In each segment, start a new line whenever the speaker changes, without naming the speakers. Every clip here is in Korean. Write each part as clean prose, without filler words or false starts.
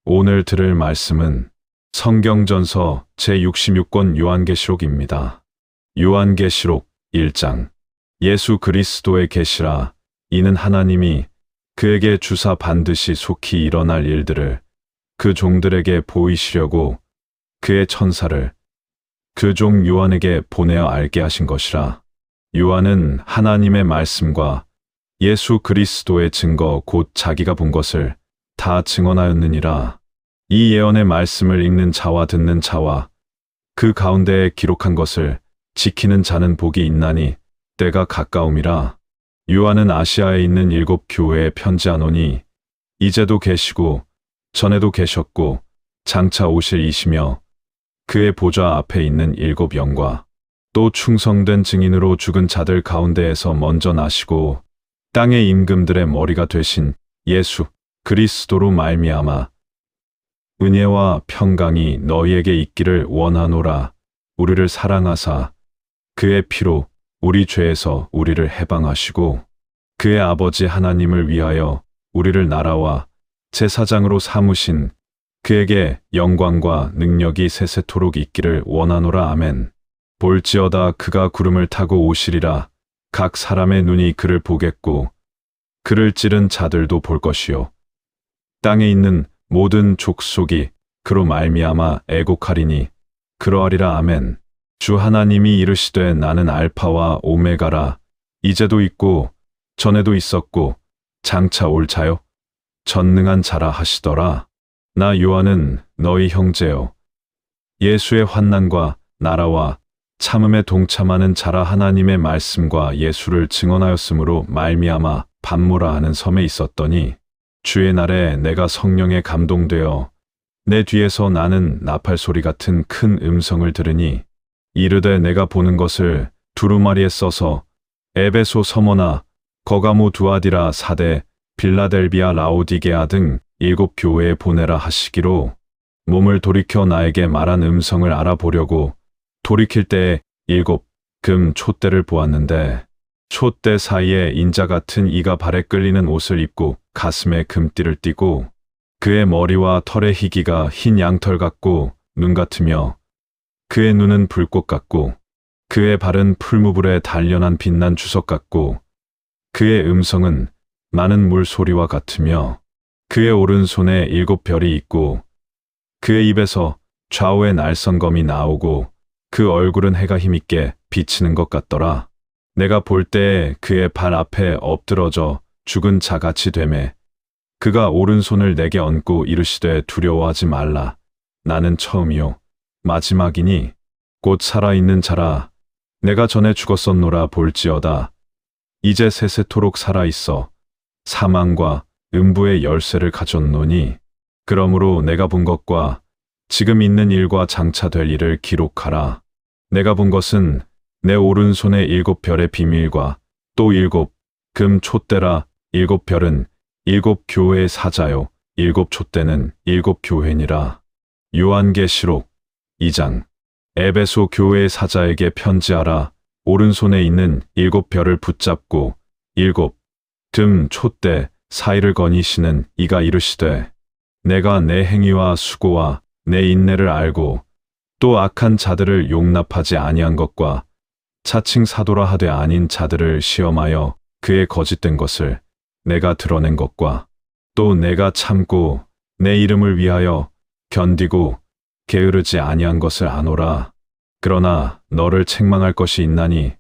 오늘 들을 말씀은 성경전서 제66권 요한계시록입니다. 요한계시록 1장. 예수 그리스도의 계시라. 이는 하나님이 그에게 주사 반드시 속히 일어날 일들을 그 종들에게 보이시려고 그의 천사를 그 종 요한에게 보내어 알게 하신 것이라. 요한은 하나님의 말씀과 예수 그리스도의 증거 곧 자기가 본 것을 다 증언하였느니라. 이 예언의 말씀을 읽는 자와 듣는 자와 그 가운데에 기록한 것을 지키는 자는 복이 있나니 때가 가까움이라. 요한은 아시아에 있는 7 교회에 편지하노니 이제도 계시고 전에도 계셨고 장차 오실 이시며 그의 보좌 앞에 있는 7 영과 또 충성된 증인으로 죽은 자들 가운데에서 먼저 나시고 땅의 임금들의 머리가 되신 예수 그리스도로 말미암아 은혜와 평강이 너희에게 있기를 원하노라. 우리를 사랑하사 그의 피로 우리 죄에서 우리를 해방하시고 그의 아버지 하나님을 위하여 우리를 나라와 제사장으로 삼으신 그에게 영광과 능력이 세세토록 있기를 원하노라. 아멘. 볼지어다 그가 구름을 타고 오시리라. 각 사람의 눈이 그를 보겠고 그를 찌른 자들도 볼 것이요 땅에 있는 모든 족속이 그로 말미암아 애곡하리니 그러하리라. 아멘. 주 하나님이 이르시되 나는 알파와 오메가라. 이제도 있고 전에도 있었고 장차 올 자요 전능한 자라 하시더라. 나 요한은 너희 형제요 예수의 환난과 나라와 참음에 동참하는 자라. 하나님의 말씀과 예수를 증언하였으므로 말미암아 밤모라 하는 섬에 있었더니 주의 날에 내가 성령에 감동되어 내 뒤에서 나는 나팔 소리 같은 큰 음성을 들으니 이르되 내가 보는 것을 두루마리에 써서 에베소 서머나 거가모 두아디라 사대 빌라델비아 라오디게아 등 7 교회에 보내라 하시기로 몸을 돌이켜 나에게 말한 음성을 알아보려고 돌이킬 때에 7 금 촛대를 보았는데 촛대 사이에 인자 같은 이가 발에 끌리는 옷을 입고 가슴에 금띠를 띠고 그의 머리와 털의 희기가 흰 양털 같고 눈 같으며 그의 눈은 불꽃 같고 그의 발은 풀무불에 단련한 빛난 주석 같고 그의 음성은 많은 물 소리와 같으며 그의 오른손에 7 별이 있고 그의 입에서 좌우의 날선검이 나오고 그 얼굴은 해가 힘있게 비치는 것 같더라. 내가 볼 때에 그의 발 앞에 엎드러져 죽은 자같이 되매 그가 오른손을 내게 얹고 이르시되 두려워하지 말라. 나는 처음이요 마지막이니 곧 살아있는 자라. 내가 전에 죽었었노라. 볼지어다 이제 세세토록 살아있어 사망과 음부의 열쇠를 가졌노니 그러므로 내가 본 것과 지금 있는 일과 장차 될 일을 기록하라. 내가 본 것은 내 오른손에 7 별의 비밀과 또 7 금 촛대라. 7 별은 7 교회의 사자요 7 촛대는 7 교회니라. 요한계시록 2장. 에베소 교회의 사자에게 편지하라. 오른손에 있는 7 별을 붙잡고 7 금 촛대 사이를 거니시는 이가 이르시되 내가 내 행위와 수고와 내 인내를 알고 또 악한 자들을 용납하지 아니한 것과 차칭 사도라 하되 아닌 자들을 시험하여 그의 거짓된 것을 내가 드러낸 것과 또 내가 참고 내 이름을 위하여 견디고 게으르지 아니한 것을 아노라. 그러나 너를 책망할 것이 있나니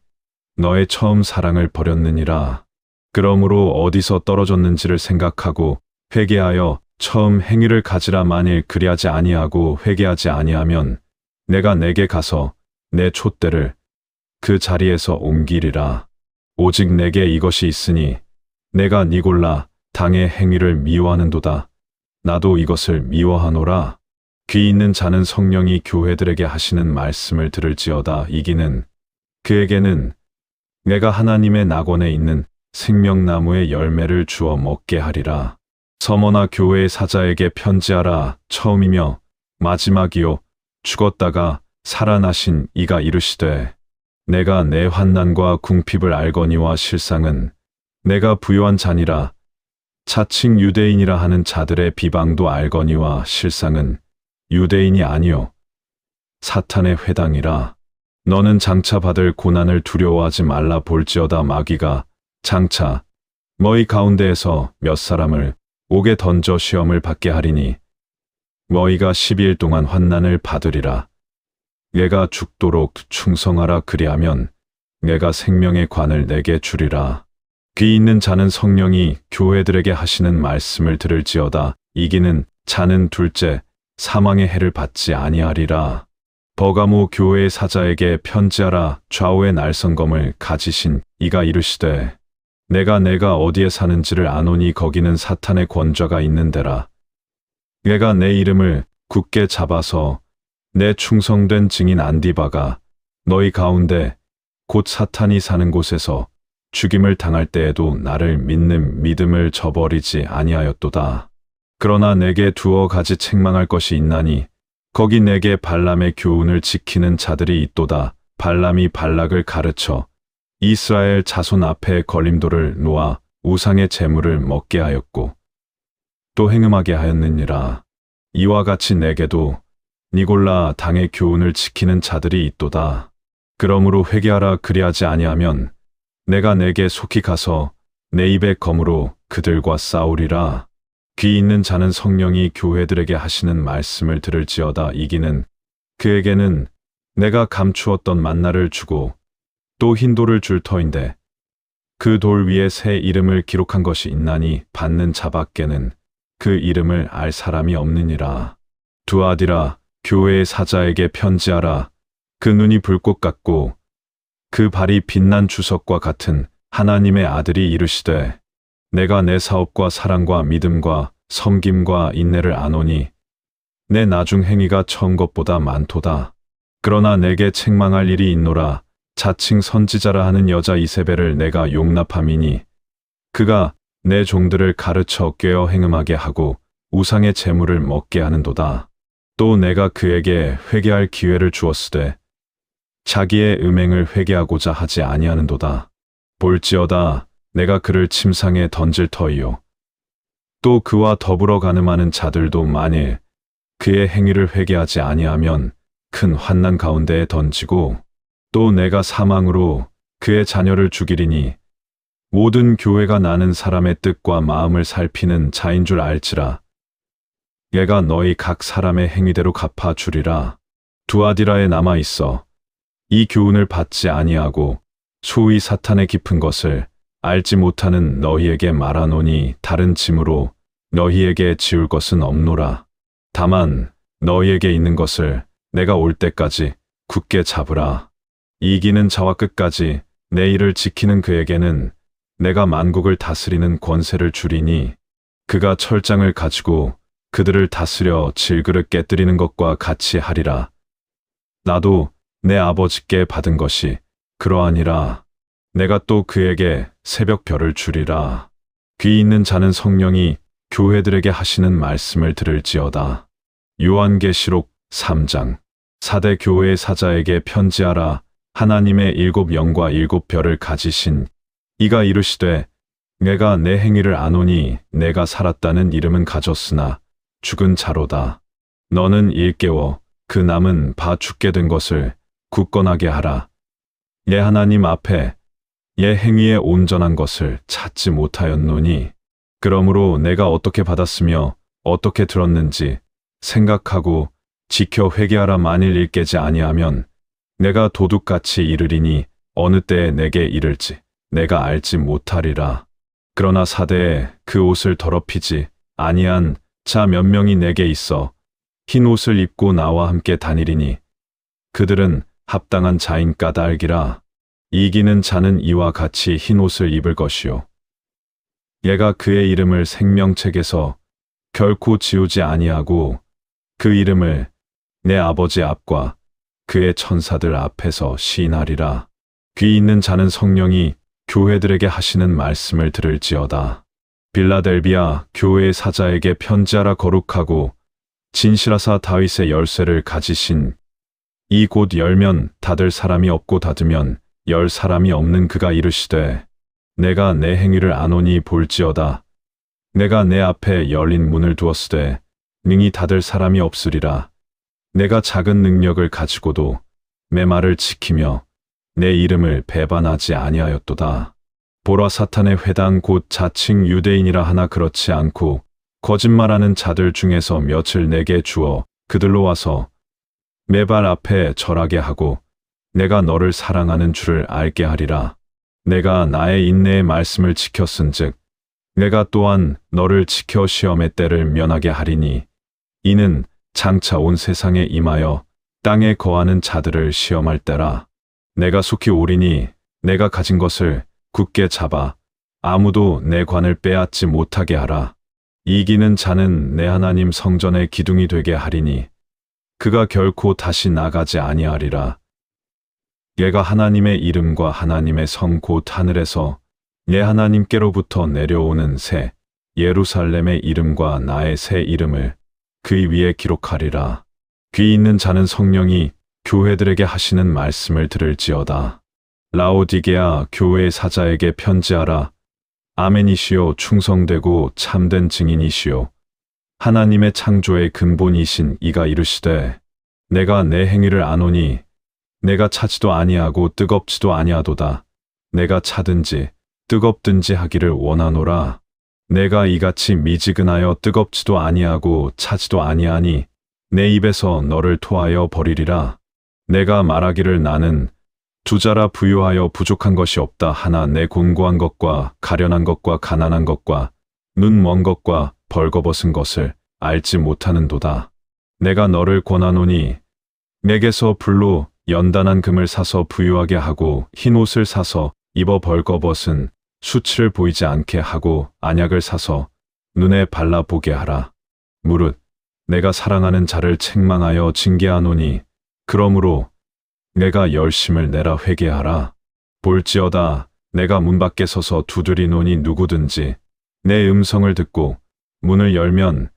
너의 처음 사랑을 버렸느니라. 그러므로 어디서 떨어졌는지를 생각하고 회개하여 처음 행위를 가지라. 만일 그리하지 아니하고 회개하지 아니하면 내가 내게 가서 내 촛대를 그 자리에서 옮기리라. 오직 내게 이것이 있으니 내가 니골라 당의 행위를 미워하는도다. 나도 이것을 미워하노라. 귀 있는 자는 성령이 교회들에게 하시는 말씀을 들을지어다. 이기는 그에게는 내가 하나님의 낙원에 있는 생명나무의 열매를 주어 먹게 하리라. 서머나 교회의 사자에게 편지하라. 처음이며 마지막이요 죽었다가 살아나신 이가 이르시되 내가 내 환난과 궁핍을 알거니와 실상은 내가 부요한 자니라. 자칭 유대인이라 하는 자들의 비방도 알거니와 실상은 유대인이 아니요 사탄의 회당이라. 너는 장차 받을 고난을 두려워하지 말라. 볼지어다 마귀가 장차 너희 가운데에서 몇 사람을 옥에 던져 시험을 받게 하리니 너희가 12일 동안 환난을 받으리라. 내가 죽도록 충성하라. 그리하면 내가 생명의 관을 내게 주리라. 귀 있는 자는 성령이 교회들에게 하시는 말씀을 들을지어다. 이기는 자는 둘째 사망의 해를 받지 아니하리라. 버가모 교회의 사자에게 편지하라. 좌우의 날성검을 가지신 이가 이르시되 내가 어디에 사는지를 아노니 거기는 사탄의 권좌가 있는 데라. 내가 내 이름을 굳게 잡아서 내 충성된 증인 안디바가 너희 가운데 곧 사탄이 사는 곳에서 죽임을 당할 때에도 나를 믿는 믿음을 저버리지 아니하였도다. 그러나 내게 두어 가지 책망할 것이 있나니 거기 내게 발람의 교훈을 지키는 자들이 있도다. 발람이 발락을 가르쳐 이스라엘 자손 앞에 걸림돌을 놓아 우상의 재물을 먹게 하였고 또 행음하게 하였느니라. 이와 같이 내게도 니골라 당의 교훈을 지키는 자들이 있도다. 그러므로 회개하라. 그리하지 아니하면 내가 내게 속히 가서 내 입의 검으로 그들과 싸우리라. 귀 있는 자는 성령이 교회들에게 하시는 말씀을 들을지어다. 이기는 그에게는 내가 감추었던 만나를 주고 또 흰 돌을 줄 터인데 그 돌 위에 새 이름을 기록한 것이 있나니 받는 자밖에는 그 이름을 알 사람이 없느니라. 두아디라 교회의 사자에게 편지하라. 그 눈이 불꽃 같고 그 발이 빛난 주석과 같은 하나님의 아들이 이르시되 내가 내 사업과 사랑과 믿음과 섬김과 인내를 아노니 내 나중 행위가 처음 것보다 많도다. 그러나 내게 책망할 일이 있노라. 자칭 선지자라 하는 여자 이세벨을 내가 용납함이니 그가 내 종들을 가르쳐 꾀어 행음하게 하고 우상의 재물을 먹게 하는도다. 또 내가 그에게 회개할 기회를 주었으되 자기의 음행을 회개하고자 하지 아니하는도다. 볼지어다 내가 그를 침상에 던질 터이요 또 그와 더불어 간음하는 자들도 만일 그의 행위를 회개하지 아니하면 큰 환난 가운데에 던지고 또 내가 사망으로 그의 자녀를 죽이리니 모든 교회가 나는 사람의 뜻과 마음을 살피는 자인 줄 알지라. 얘가 너희 각 사람의 행위대로 갚아 주리라. 두아디라에 남아 있어 이 교훈을 받지 아니하고 소위 사탄의 깊은 것을 알지 못하는 너희에게 말하노니 다른 짐으로 너희에게 지울 것은 없노라. 다만 너희에게 있는 것을 내가 올 때까지 굳게 잡으라. 이기는 자와 끝까지 내 일을 지키는 그에게는 내가 만국을 다스리는 권세를 주리니 그가 철장을 가지고 그들을 다스려 질그릇 깨뜨리는 것과 같이 하리라. 나도 내 아버지께 받은 것이 그러하니라. 내가 또 그에게 새벽 별을 주리라. 귀 있는 자는 성령이 교회들에게 하시는 말씀을 들을지어다. 요한계시록 3장. 사대 교회의 사자에게 편지하라. 하나님의 7 영과 7 별을 가지신 이가 이르시되 내가 내 행위를 아노니 내가 살았다는 이름은 가졌으나 죽은 자로다. 너는 일깨워 그 남은 바 죽게 된 것을 굳건하게 하라. 예 하나님 앞에 예 행위에 온전한 것을 찾지 못하였노니 그러므로 내가 어떻게 받았으며 어떻게 들었는지 생각하고 지켜 회개하라. 만일 일깨지 아니하면 내가 도둑같이 이르리니 어느 때에 내게 이를지 내가 알지 못하리라. 그러나 사대에 그 옷을 더럽히지 아니한 자 몇 명이 내게 있어 흰 옷을 입고 나와 함께 다니리니 그들은 합당한 자인 까닭이라. 이기는 자는 이와 같이 흰 옷을 입을 것이요 얘가 그의 이름을 생명책에서 결코 지우지 아니하고 그 이름을 내 아버지 앞과 그의 천사들 앞에서 시인하리라. 귀 있는 자는 성령이 교회들에게 하시는 말씀을 들을지어다. 빌라델비아 교회의 사자에게 편지하라. 거룩하고 진실하사 다윗의 열쇠를 가지신 이 곧 열면 닫을 사람이 없고 닫으면 열 사람이 없는 그가 이르시되 내가 내 행위를 아노니 볼지어다 내가 내 앞에 열린 문을 두었으되 능히 닫을 사람이 없으리라. 내가 작은 능력을 가지고도 내 말을 지키며 내 이름을 배반하지 아니하였도다. 보라, 사탄의 회당 곧 자칭 유대인이라 하나 그렇지 않고 거짓말하는 자들 중에서 몇을 내게 주어 그들로 와서 내 발 앞에 절하게 하고 내가 너를 사랑하는 줄을 알게 하리라. 내가 나의 인내의 말씀을 지켰은즉 내가 또한 너를 지켜 시험의 때를 면하게 하리니 이는 장차 온 세상에 임하여 땅에 거하는 자들을 시험할 때라. 내가 속히 오리니 내가 가진 것을 굳게 잡아 아무도 내 관을 빼앗지 못하게 하라. 이기는 자는 내 하나님 성전의 기둥이 되게 하리니 그가 결코 다시 나가지 아니하리라. 얘가 하나님의 이름과 하나님의 성 곧 하늘에서 내 하나님께로부터 내려오는 새 예루살렘의 이름과 나의 새 이름을 그 위에 기록하리라. 귀 있는 자는 성령이 교회들에게 하시는 말씀을 들을지어다. 라오디게아 교회의 사자에게 편지하라. 아멘이시요 충성되고 참된 증인이시요 하나님의 창조의 근본이신 이가 이르시되 내가 내 행위를 아노니 내가 차지도 아니하고 뜨겁지도 아니하도다. 내가 차든지 뜨겁든지 하기를 원하노라. 내가 이같이 미지근하여 뜨겁지도 아니하고 차지도 아니하니 내 입에서 너를 토하여 버리리라. 내가 말하기를 나는 두자라 부유하여 부족한 것이 없다 하나 내 곤고한 것과 가련한 것과 가난한 것과 눈 먼 것과 벌거벗은 것을 알지 못하는도다. 내가 너를 권하노니 내게서 불로 연단한 금을 사서 부유하게 하고 흰 옷을 사서 입어 벌거벗은 수치를 보이지 않게 하고 안약을 사서 눈에 발라보게 하라. 무릇 내가 사랑하는 자를 책망하여 징계하노니 그러므로 내가 열심을 내라 회개하라. 볼지어다 내가 문 밖에 서서 두드리노니 누구든지 내 음성을 듣고 문을 열면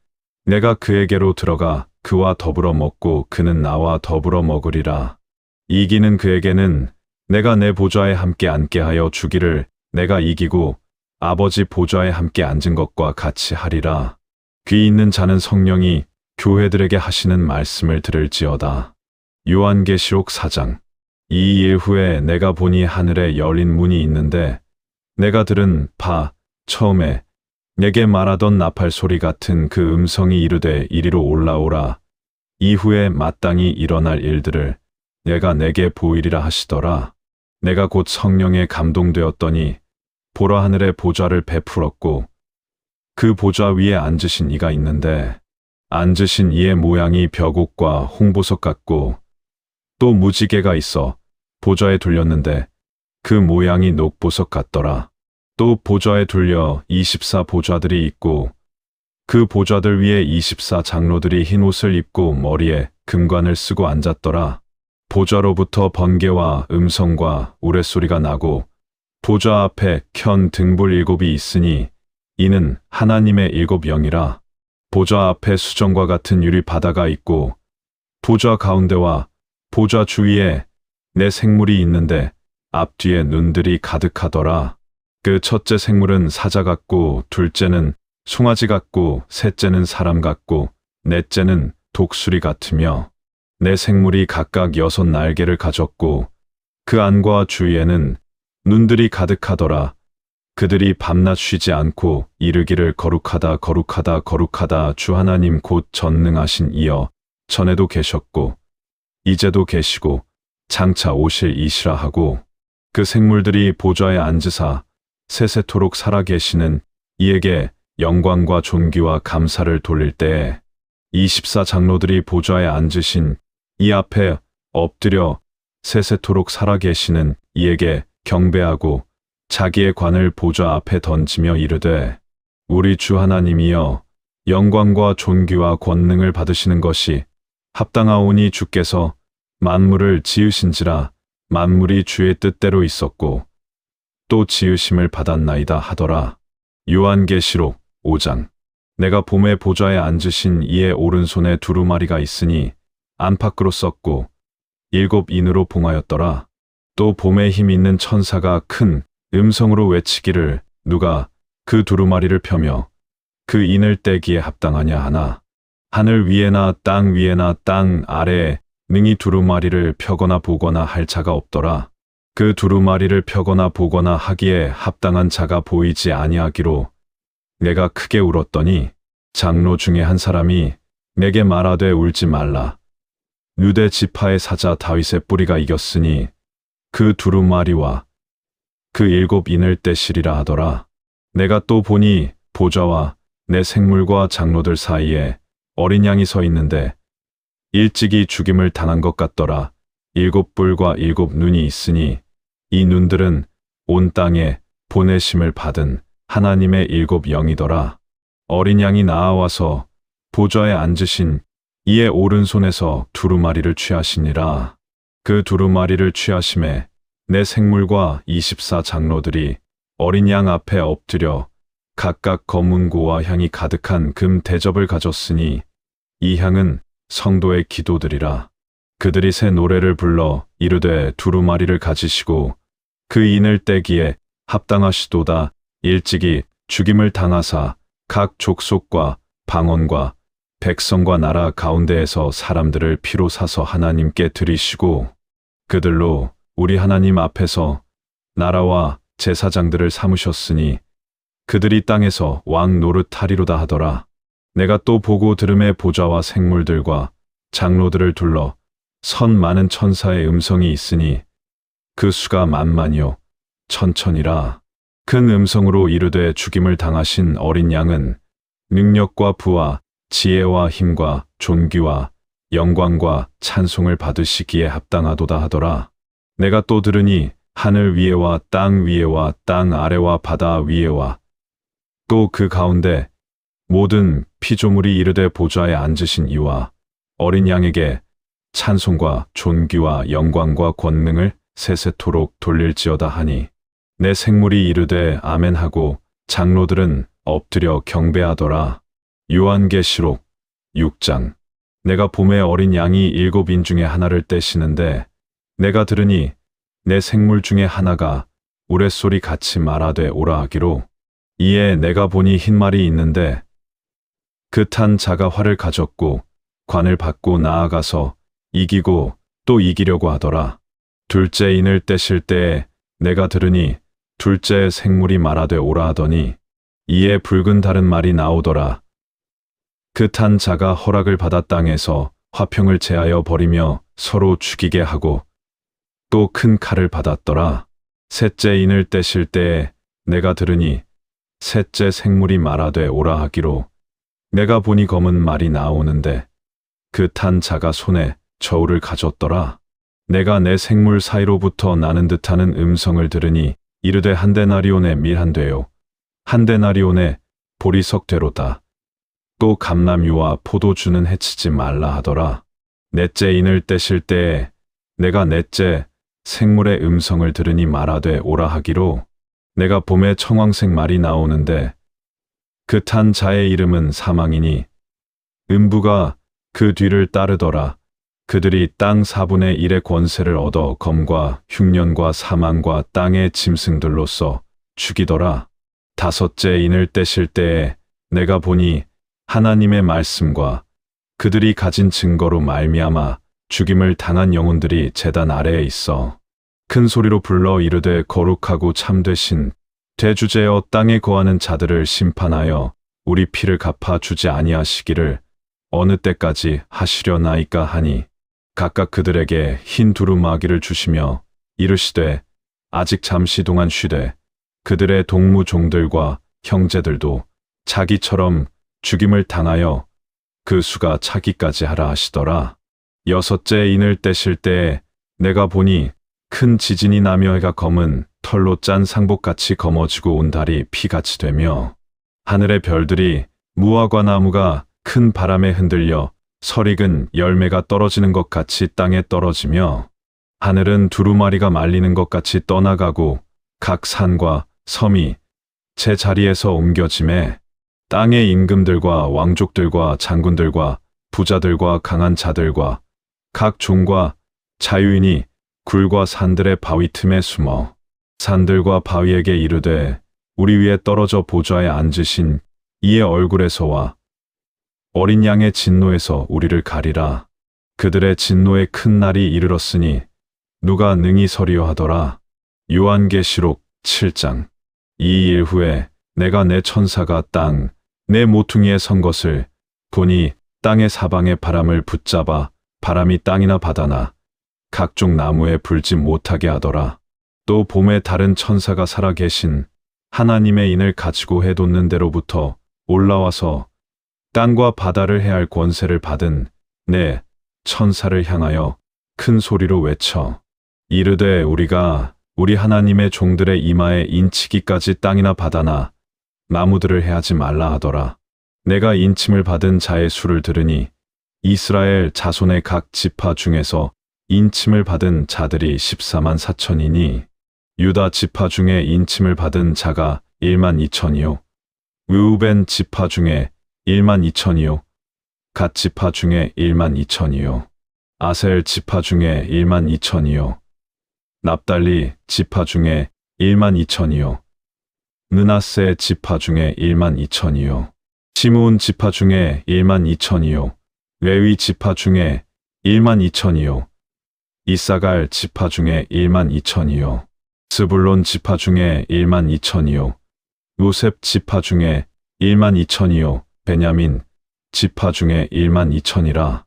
내가 그에게로 들어가 그와 더불어 먹고 그는 나와 더불어 먹으리라. 이기는 그에게는 내가 내 보좌에 함께 앉게 하여 주기를 내가 이기고 아버지 보좌에 함께 앉은 것과 같이 하리라. 귀 있는 자는 성령이 교회들에게 하시는 말씀을 들을지어다. 요한계시록 4장. 이 일 후에 내가 보니 하늘에 열린 문이 있는데 내가 들은 바 처음에 내게 말하던 나팔 소리 같은 그 음성이 이르되 이리로 올라오라. 이후에 마땅히 일어날 일들을 내가 내게 보이리라 하시더라. 내가 곧 성령에 감동되었더니 보라, 하늘에 보좌를 베풀었고 그 보좌 위에 앉으신 이가 있는데 앉으신 이의 모양이 벽옥과 홍보석 같고 또 무지개가 있어 보좌에 둘렸는데 그 모양이 녹보석 같더라. 또 보좌에 둘려 24 보좌들이 있고 그 보좌들 위에 24 장로들이 흰 옷을 입고 머리에 금관을 쓰고 앉았더라. 보좌로부터 번개와 음성과 우레소리가 나고 보좌 앞에 켠 등불 7이 있으니 이는 하나님의 7 영이라. 보좌 앞에 수정과 같은 유리 바다가 있고 보좌 가운데와 보좌 주위에 네 생물이 있는데 앞뒤에 눈들이 가득하더라. 그 첫째 생물은 사자 같고 둘째는 송아지 같고 셋째는 사람 같고 넷째는 독수리 같으며 네 생물이 각각 6 날개를 가졌고 그 안과 주위에는 눈들이 가득하더라. 그들이 밤낮 쉬지 않고 이르기를 거룩하다 거룩하다 거룩하다 주 하나님 곧 전능하신 이여 전에도 계셨고 이제도 계시고 장차 오실 이시라 하고 그 생물들이 보좌에 앉으사 세세토록 살아 계시는 이에게 영광과 존귀와 감사를 돌릴 때에 24 장로들이 보좌에 앉으신 이 앞에 엎드려 세세토록 살아 계시는 이에게 경배하고 자기의 관을 보좌 앞에 던지며 이르되 우리 주 하나님이여 영광과 존귀와 권능을 받으시는 것이 합당하오니 주께서 만물을 지으신지라 만물이 주의 뜻대로 있었고 또 지으심을 받았나이다 하더라. 요한계시록 5장. 내가 봄에 보좌에 앉으신 이의 오른손에 두루마리가 있으니 안팎으로 썼고 7 인으로 봉하였더라. 또 봄에 힘 있는 천사가 큰 음성으로 외치기를 누가 그 두루마리를 펴며 그 인을 떼기에 합당하냐 하나. 하늘 위에나 땅 위에나 땅 아래에 능히 두루마리를 펴거나 보거나 할 자가 없더라. 그 두루마리를 펴거나 보거나 하기에 합당한 자가 보이지 아니하기로 내가 크게 울었더니 장로 중에 한 사람이 내게 말하되 울지 말라. 유대 지파의 사자 다윗의 뿌리가 이겼으니 그 두루마리와 그 7인을 떼시리라 하더라. 내가 또 보니 보좌와 내 생물과 장로들 사이에 어린 양이 서 있는데 일찍이 죽임을 당한 것 같더라. 7뿔과 7눈이 있으니 이 눈들은 온 땅에 보내심을 받은 하나님의 7영이더라. 어린 양이 나아와서 보좌에 앉으신 이의 오른손에서 두루마리를 취하시니라. 그 두루마리를 취하심에 내 생물과 24 장로들이 어린 양 앞에 엎드려 각각 검은 고와 향이 가득한 금 대접을 가졌으니 이 향은 성도의 기도들이라. 그들이 새 노래를 불러 이르되 두루마리를 가지시고 그 인을 떼기에 합당하시도다. 일찍이 죽임을 당하사 각 족속과 방언과 백성과 나라 가운데에서 사람들을 피로 사서 하나님께 드리시고 그들로 우리 하나님 앞에서 나라와 제사장들을 삼으셨으니 그들이 땅에서 왕 노릇하리로다 하더라. 내가 또 보고 들음에 보좌와 생물들과 장로들을 둘러 선 많은 천사의 음성이 있으니 그 수가 만만이요 천천이라. 큰 음성으로 이르되 죽임을 당하신 어린 양은 능력과 부와 지혜와 힘과 존귀와 영광과 찬송을 받으시기에 합당하도다 하더라. 내가 또 들으니 하늘 위에와 땅 위에와 땅 아래와 바다 위에와 또 그 가운데 모든 피조물이 이르되 보좌에 앉으신 이와 어린 양에게 찬송과 존귀와 영광과 권능을 세세토록 돌릴지어다 하니 내 생물이 이르되 아멘하고 장로들은 엎드려 경배하더라. 요한계시록 6장. 내가 봄에 어린 양이 7인 중에 하나를 떼시는데 내가 들으니 내 생물 중에 하나가 우레소리 같이 말하되 오라 하기로 이에 내가 보니 흰 말이 있는데 그 탄 자가 활을 가졌고 관을 받고 나아가서 이기고 또 이기려고 하더라. 둘째 인을 떼실 때에 내가 들으니 둘째 생물이 말하되 오라 하더니 이에 붉은 다른 말이 나오더라. 그 탄 자가 허락을 받아 땅에서 화평을 제하여 버리며 서로 죽이게 하고 또 큰 칼을 받았더라. 셋째 인을 떼실 때에 내가 들으니 셋째 생물이 말하되 오라 하기로 내가 보니 검은 말이 나오는데 그 탄 자가 손에 저울을 가졌더라. 내가 내 생물 사이로부터 나는 듯하는 음성을 들으니 이르되 한 데나리온의 밀 한 되요 한 데나리온의 보리석 되로다. 또 감람유와 포도주는 해치지 말라 하더라. 넷째 인을 떼실 때에 내가 넷째 생물의 음성을 들으니 말하되 오라 하기로 내가 봄에 청황색 말이 나오는데 그 탄 자의 이름은 사망이니 음부가 그 뒤를 따르더라. 그들이 땅 4분의 1의 권세를 얻어 검과 흉년과 사망과 땅의 짐승들로서 죽이더라. 다섯째 인을 떼실 때에 내가 보니 하나님의 말씀과 그들이 가진 증거로 말미암아 죽임을 당한 영혼들이 제단 아래에 있어 큰 소리로 불러 이르되 거룩하고 참되신 대주제여 땅에 거하는 자들을 심판하여 우리 피를 갚아 주지 아니하시기를 어느 때까지 하시려나이까 하니 각각 그들에게 흰 두루마기를 주시며 이르시되 아직 잠시 동안 쉬되 그들의 동무종들과 형제들도 자기처럼 죽임을 당하여 그 수가 차기까지 하라 하시더라. 여섯째 인을 떼실 때에 내가 보니 큰 지진이 나며 해가 검은 털로 짠 상복같이 검어지고 온 달이 피같이 되며 하늘의 별들이 무화과 나무가 큰 바람에 흔들려 설익은 열매가 떨어지는 것 같이 땅에 떨어지며 하늘은 두루마리가 말리는 것 같이 떠나가고 각 산과 섬이 제 자리에서 옮겨짐에 땅의 임금들과 왕족들과 장군들과 부자들과 강한 자들과 각 종과 자유인이 굴과 산들의 바위 틈에 숨어 산들과 바위에게 이르되 우리 위에 떨어져 보좌에 앉으신 이의 얼굴에서와 어린 양의 진노에서 우리를 가리라. 그들의 진노의 큰 날이 이르렀으니 누가 능히 서리요 하더라. 요한계시록 7장. 이 일 후에 내가 내 천사가 내 모퉁이에 선 것을 보니 땅의 사방의 바람을 붙잡아 바람이 땅이나 바다나 각종 나무에 불지 못하게 하더라. 또 봄에 다른 천사가 살아계신 하나님의 인을 가지고 해돋는 데로부터 올라와서 땅과 바다를 해할 권세를 받은 내 천사를 향하여 큰 소리로 외쳐 이르되 우리가 우리 하나님의 종들의 이마에 인치기까지 땅이나 바다나 나무들을 해하지 말라 하더라. 내가 인침을 받은 자의 수를 들으니 이스라엘 자손의 각 지파 중에서 인침을 받은 자들이 14만 4천이니 유다 지파 중에 인침을 받은 자가 1만 2천이요 르우벤 지파 중에 1만 2천이요 갓 지파 중에 1만 2천이요 아셀 지파 중에 1만 2천이요 납달리 지파 중에 1만 2천이요 느나세 지파 중에 1만 2천이요 시므온 지파 중에 1만 2천이요 레위 지파 중에 1만 2천이요 이사갈 지파 중에 1만 2천이요 스불론 지파 중에 1만 2천이요 요셉 지파 중에 1만 2천이요 베냐민 지파 중에 1만 2천이라.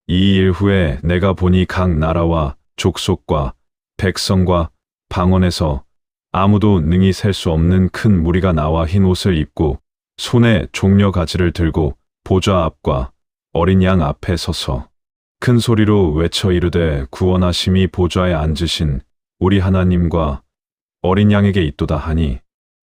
이 일 후에 내가 보니 각 나라와 족속과 백성과 방언에서 아무도 능히 셀 수 없는 큰 무리가 나와 흰 옷을 입고 손에 종려 가지를 들고 보좌 앞과 어린 양 앞에 서서 큰 소리로 외쳐 이르되 구원하심이 보좌에 앉으신 우리 하나님과 어린 양에게 있도다 하니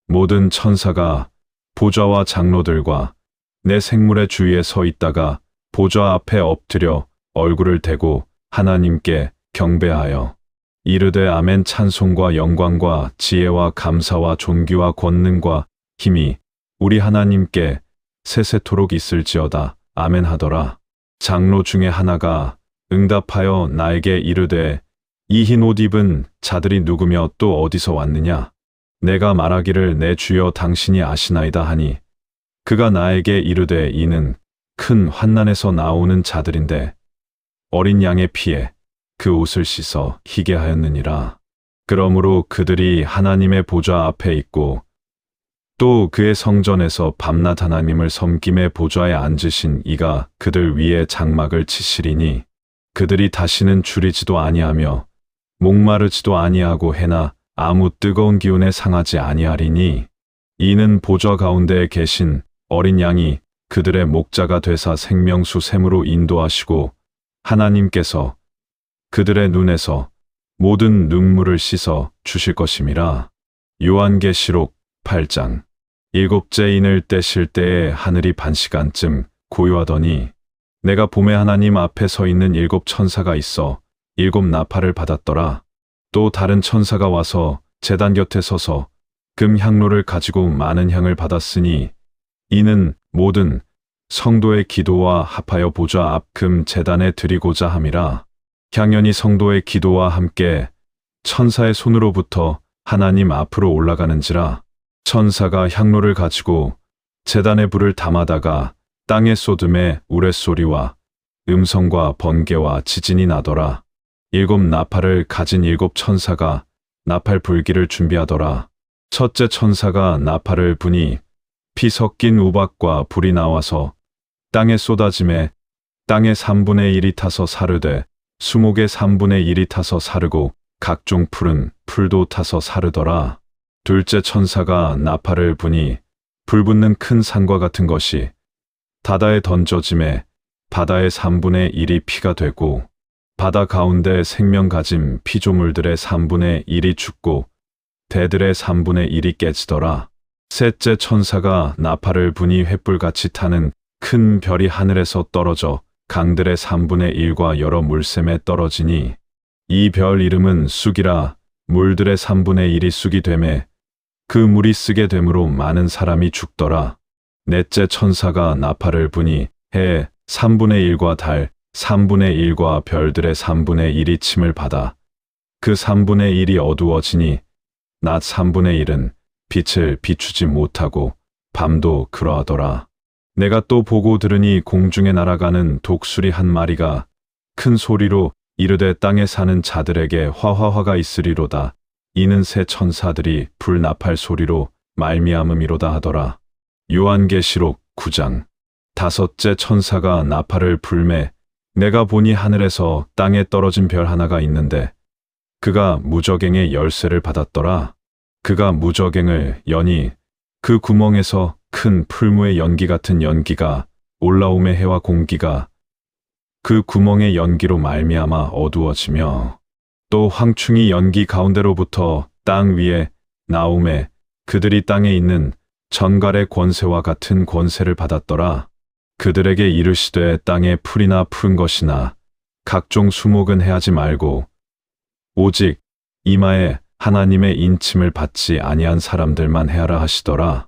모든 천사가 보좌와 장로들과 내 생물의 주위에 서 있다가 보좌 앞에 엎드려 얼굴을 대고 하나님께 경배하여 이르되 아멘 찬송과 영광과 지혜와 감사와 존귀와 권능과 힘이 우리 하나님께 세세토록 있을지어다 아멘 하더라. 장로 중에 하나가 응답하여 나에게 이르되 이 흰 옷 입은 자들이 누구며 또 어디서 왔느냐? 내가 말하기를 내 주여 당신이 아시나이다 하니 그가 나에게 이르되 이는 큰 환난에서 나오는 자들인데 어린 양의 피에 그 옷을 씻어 희게 하였느니라. 그러므로 그들이 하나님의 보좌 앞에 있고 또 그의 성전에서 밤낮 하나님을 섬김의 보좌에 앉으신 이가 그들 위에 장막을 치시리니 그들이 다시는 줄이지도 아니하며 목마르지도 아니하고 해나 아무 뜨거운 기운에 상하지 아니하리니 이는 보좌 가운데에 계신 어린 양이 그들의 목자가 되사 생명수 샘으로 인도하시고 하나님께서 그들의 눈에서 모든 눈물을 씻어 주실 것임이라. 요한계시록 8장. 일곱째 인을 떼실 때에 하늘이 반시간쯤 고요하더니 내가 봄에 하나님 앞에 서 있는 일곱 천사가 있어 일곱 나팔을 받았더라. 또 다른 천사가 와서 제단 곁에 서서 금 향로를 가지고 많은 향을 받았으니 이는 모든 성도의 기도와 합하여 보좌 앞 금 제단에 드리고자 함이라. 향연이 성도의 기도와 함께 천사의 손으로부터 하나님 앞으로 올라가는지라. 천사가 향로를 가지고 제단에 불을 담아다가 땅에 쏟음에 우레소리와 음성과 번개와 지진이 나더라. 일곱 나팔을 가진 일곱 천사가 나팔 불기를 준비하더라. 첫째 천사가 나팔을 부니 피 섞인 우박과 불이 나와서 땅에 쏟아짐에 땅의 3분의 1이 타서 사르되 수목의 3분의 1이 타서 사르고 각종 풀은 풀도 타서 사르더라. 둘째 천사가 나팔을 부니 불붙는 큰 산과 같은 것이 바다에 던져짐에 바다의 3분의 1이 피가 되고 바다 가운데 생명 가진 피조물들의 3분의 1이 죽고 배들의 3분의 1이 깨지더라. 셋째 천사가 나팔을 부니 횃불같이 타는 큰 별이 하늘에서 떨어져 강들의 3분의 1과 여러 물샘에 떨어지니 이 별 이름은 쑥이라. 물들의 3분의 1이 쑥이 되매 그 물이 쓰게 되므로 많은 사람이 죽더라. 넷째 천사가 나팔을 부니 해 3분의 1과 달 3분의 1과 별들의 3분의 1이 침을 받아 그 3분의 1이 어두워지니 낮 3분의 1은 빛을 비추지 못하고 밤도 그러하더라. 내가 또 보고 들으니 공중에 날아가는 독수리 한 마리가 큰 소리로 이르되 땅에 사는 자들에게 화화화가 있으리로다. 이는 새 천사들이 불나팔 소리로 말미암음이로다 하더라. 요한계시록 9장. 다섯째 천사가 나팔을 불매 내가 보니 하늘에서 땅에 떨어진 별 하나가 있는데 그가 무저갱의 열쇠를 받았더라. 그가 무저갱을 여니 그 구멍에서 큰 풀무의 연기 같은 연기가 올라오매 해와 공기가 그 구멍의 연기로 말미암아 어두워지며 또 황충이 연기 가운데로부터 땅 위에 나오매 그들이 땅에 있는 전갈의 권세와 같은 권세를 받았더라. 그들에게 이르시되 땅에 풀이나 푸른 것이나 각종 수목은 해하지 말고 오직 이마에 하나님의 인침을 받지 아니한 사람들만 해하라 하시더라.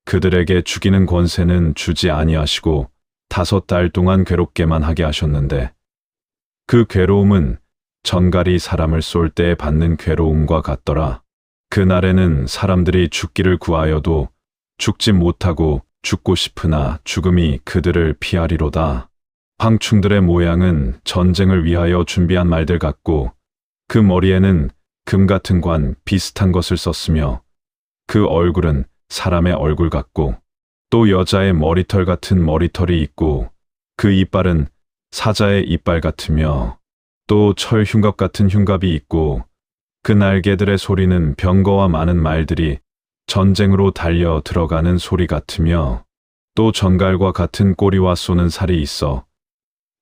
그들에게 죽이는 권세는 주지 아니하시고 5달 동안 괴롭게만 하게 하셨는데 그 괴로움은 전갈이 사람을 쏠 때에 받는 괴로움과 같더라. 그날에는 사람들이 죽기를 구하여도 죽지 못하고 죽고 싶으나 죽음이 그들을 피하리로다. 황충들의 모양은 전쟁을 위하여 준비한 말들 같고 그 머리에는 금 같은 관 비슷한 것을 썼으며 그 얼굴은 사람의 얼굴 같고 또 여자의 머리털 같은 머리털이 있고 그 이빨은 사자의 이빨 같으며 또 철 흉갑 같은 흉갑이 있고 그 날개들의 소리는 병거와 많은 말들이 전쟁으로 달려 들어가는 소리 같으며 또 전갈과 같은 꼬리와 쏘는 살이 있어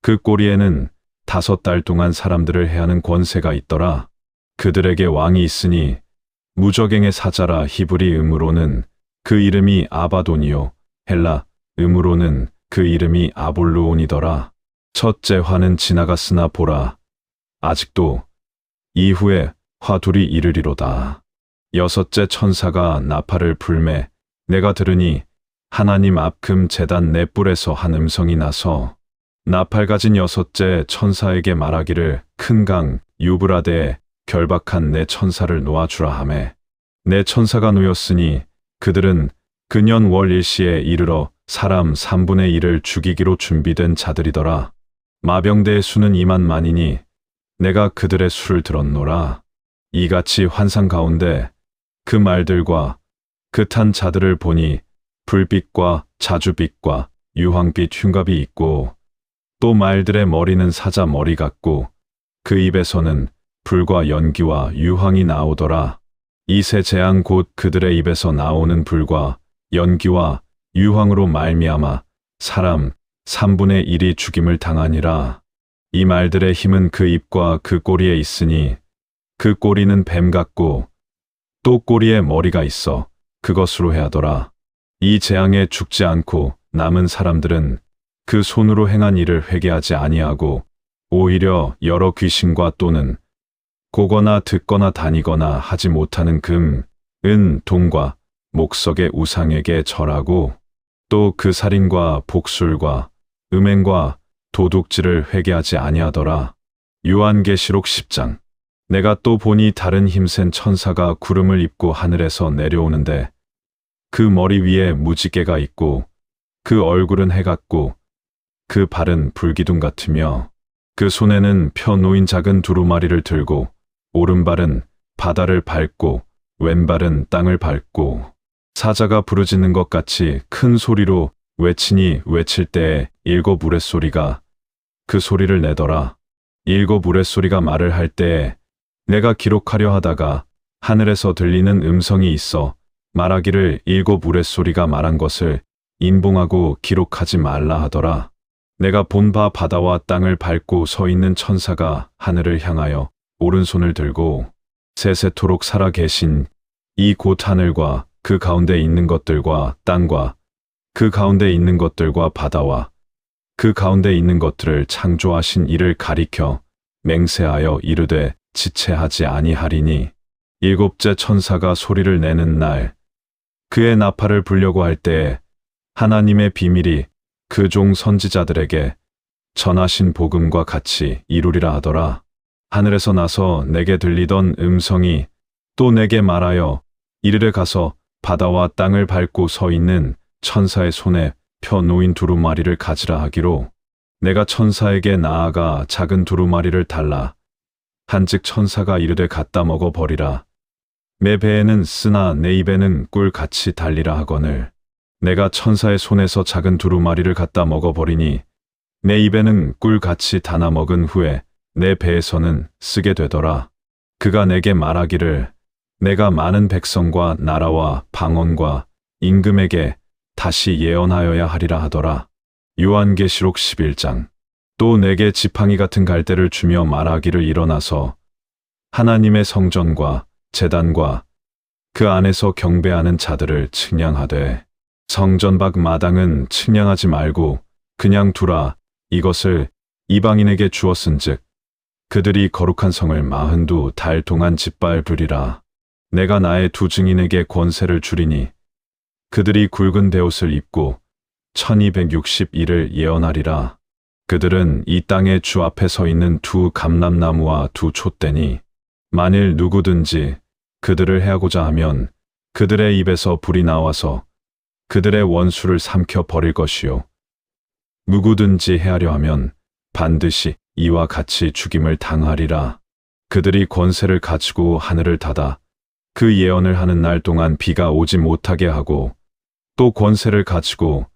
그 꼬리에는 5달 동안 사람들을 해하는 권세가 있더라. 그들에게 왕이 있으니 무저갱의 사자라. 히브리 음으로는 그 이름이 아바돈이요 헬라 음으로는 그 이름이 아볼루온이더라. 첫째 화는 지나갔으나 보라 아직도 이후에 화 둘이 이르리로다. 여섯째 천사가 나팔을 불매 내가 들으니 하나님 앞 금 제단 네 뿔에서 한 음성이 나서 나팔 가진 여섯째 천사에게 말하기를 큰 강 유브라데에 결박한 내 천사를 놓아주라 하매 내 천사가 놓였으니 그들은 그년 월 일시에 이르러 사람 3분의 1을 죽이기로 준비된 자들이더라. 마병대의 수는 2만만이니 내가 그들의 수를 들었노라. 이같이 환상 가운데 그 말들과 그 탄 자들을 보니 불빛과 자주빛과 유황빛 흉갑이 있고 또 말들의 머리는 사자 머리 같고 그 입에서는 불과 연기와 유황이 나오더라. 이 세 재앙 곧 그들의 입에서 나오는 불과 연기와 유황으로 말미암아 사람 3분의 1이 죽임을 당하니라. 이 말들의 힘은 그 입과 그 꼬리에 있으니 그 꼬리는 뱀 같고 또 꼬리에 머리가 있어 그것으로 해하더라. 이 재앙에 죽지 않고 남은 사람들은 그 손으로 행한 일을 회개하지 아니하고 오히려 여러 귀신과 또는 고거나 듣거나 다니거나 하지 못하는 금, 은, 동과 목석의 우상에게 절하고 또 그 살인과 복술과 음행과 도둑질을 회개하지 아니하더라. 요한계시록 10장. 내가 또 보니 다른 힘센 천사가 구름을 입고 하늘에서 내려오는데 그 머리 위에 무지개가 있고 그 얼굴은 해 같고 그 발은 불기둥 같으며 그 손에는 펴 놓인 작은 두루마리를 들고 오른발은 바다를 밟고 왼발은 땅을 밟고 사자가 부르짖는 것 같이 큰 소리로 외치니 외칠 때에 7 우레소리가 그 소리를 내더라. 7 우레소리가 말을 할 때에 내가 기록하려 하다가 하늘에서 들리는 음성이 있어 말하기를 7 우레소리가 말한 것을 인봉하고 기록하지 말라 하더라. 내가 본 바 바다와 땅을 밟고 서 있는 천사가 하늘을 향하여 오른손을 들고 세세토록 살아 계신 이 곧 하늘과 그 가운데 있는 것들과 땅과 그 가운데 있는 것들과 바다와 그 가운데 있는 것들을 창조하신 이를 가리켜 맹세하여 이르되 지체하지 아니하리니 7째 천사가 소리를 내는 날 그의 나팔을 불려고 할 때에 하나님의 비밀이 그 종 선지자들에게 전하신 복음과 같이 이루리라 하더라. 하늘에서 나서 내게 들리던 음성이 또 내게 말하여 이르러 가서 바다와 땅을 밟고 서 있는 천사의 손에 펴 놓인 두루마리를 가지라 하기로 내가 천사에게 나아가 작은 두루마리를 달라 한즉 천사가 이르되 갖다 먹어 버리라. 내 배에는 쓰나 내 입에는 꿀같이 달리라 하거늘 내가 천사의 손에서 작은 두루마리를 갖다 먹어 버리니 내 입에는 꿀같이 다나 먹은 후에 내 배에서는 쓰게 되더라. 그가 내게 말하기를 내가 많은 백성과 나라와 방언과 임금에게 다시 예언하여야 하리라 하더라. 요한계시록 11장. 또 내게 지팡이 같은 갈대를 주며 말하기를 일어나서 하나님의 성전과 제단과 그 안에서 경배하는 자들을 측량하되 성전 밖 마당은 측량하지 말고 그냥 두라. 이것을 이방인에게 주었은즉 그들이 거룩한 성을 42달 동안 짓밟으리라. 내가 나의 두 증인에게 권세를 주리니 그들이 굵은 베옷을 입고 1260일을 예언하리라. 그들은 이 땅의 주 앞에 서 있는 두 감람나무와 두 촛대니 만일 누구든지 그들을 해하고자 하면 그들의 입에서 불이 나와서 그들의 원수를 삼켜 버릴 것이요 누구든지 해하려 하면 반드시 이와 같이 죽임을 당하리라. 그들이 권세를 가지고 하늘을 닫아 그 예언을 하는 날 동안 비가 오지 못하게 하고 또 권세를 가지고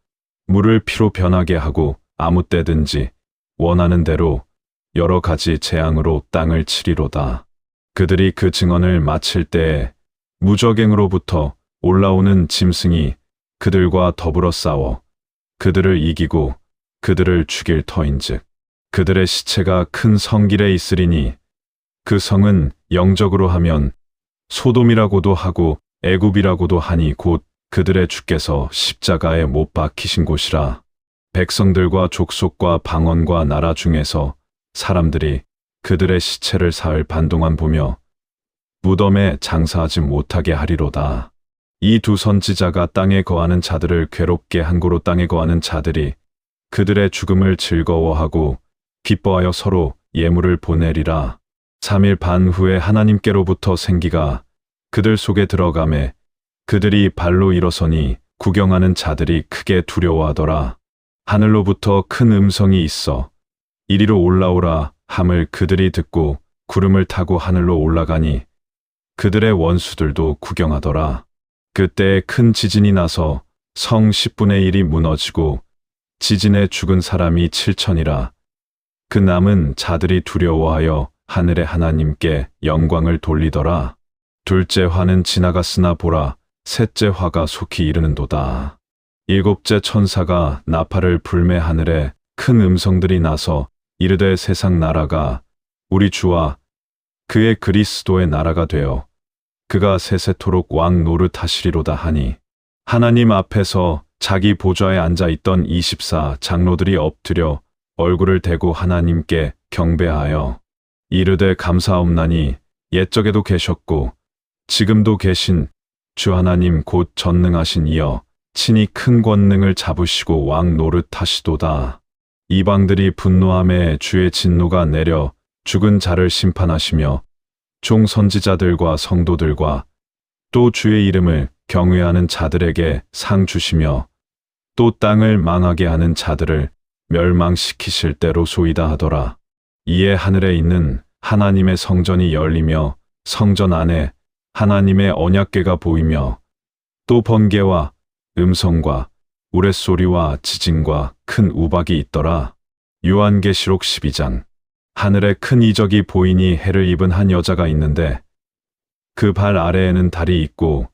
물을 피로 변하게 하고 아무 때든지 원하는 대로 여러 가지 재앙으로 땅을 치리로다. 그들이 그 증언을 마칠 때에 무적행으로부터 올라오는 짐승이 그들과 더불어 싸워 그들을 이기고 그들을 죽일 터인즉 그들의 시체가 큰 성길에 있으리니 그 성은 영적으로 하면 소돔이라고도 하고 애굽이라고도 하니 곧 그들의 주께서 십자가에 못 박히신 곳이라. 백성들과 족속과 방언과 나라 중에서 사람들이 그들의 시체를 사흘 반 동안 보며 무덤에 장사하지 못하게 하리로다. 이 두 선지자가 땅에 거하는 자들을 괴롭게 한 고로 땅에 거하는 자들이 그들의 죽음을 즐거워하고 기뻐하여 서로 예물을 보내리라. 3일 반 후에 하나님께로부터 생기가 그들 속에 들어가매 그들이 발로 일어서니 구경하는 자들이 크게 두려워하더라. 하늘로부터 큰 음성이 있어 이리로 올라오라 함을 그들이 듣고 구름을 타고 하늘로 올라가니 그들의 원수들도 구경하더라. 그때 큰 지진이 나서 성 10분의 1이 무너지고 지진에 죽은 사람이 7천이라. 그 남은 자들이 두려워하여 하늘의 하나님께 영광을 돌리더라. 둘째 화는 지나갔으나 보라 셋째 화가 속히 이르는도다. 일곱째 천사가 나팔을 불매 하늘에 큰 음성들이 나서 이르되 세상 나라가 우리 주와 그의 그리스도의 나라가 되어 그가 세세토록 왕 노릇하시리로다 하니 하나님 앞에서 자기 보좌에 앉아있던 24 장로들이 엎드려 얼굴을 대고 하나님께 경배하여 이르되 감사옵나니 옛적에도 계셨고 지금도 계신 주 하나님 곧 전능하신 이여 친히 큰 권능을 잡으시고 왕 노릇하시도다. 이방들이 분노함에 주의 진노가 내려 죽은 자를 심판하시며 종 선지자들과 성도들과 또 주의 이름을 경외하는 자들에게 상 주시며 또 땅을 망하게 하는 자들을 멸망시키실 때로소이다 하더라. 이에 하늘에 있는 하나님의 성전이 열리며 성전 안에 하나님의 언약궤가 보이며 또 번개와 음성과 우레소리와 지진과 큰 우박이 있더라. 요한계시록 12장. 하늘에 큰 이적이 보이니 해를 입은 한 여자가 있는데 그 발 아래에는 달이 있고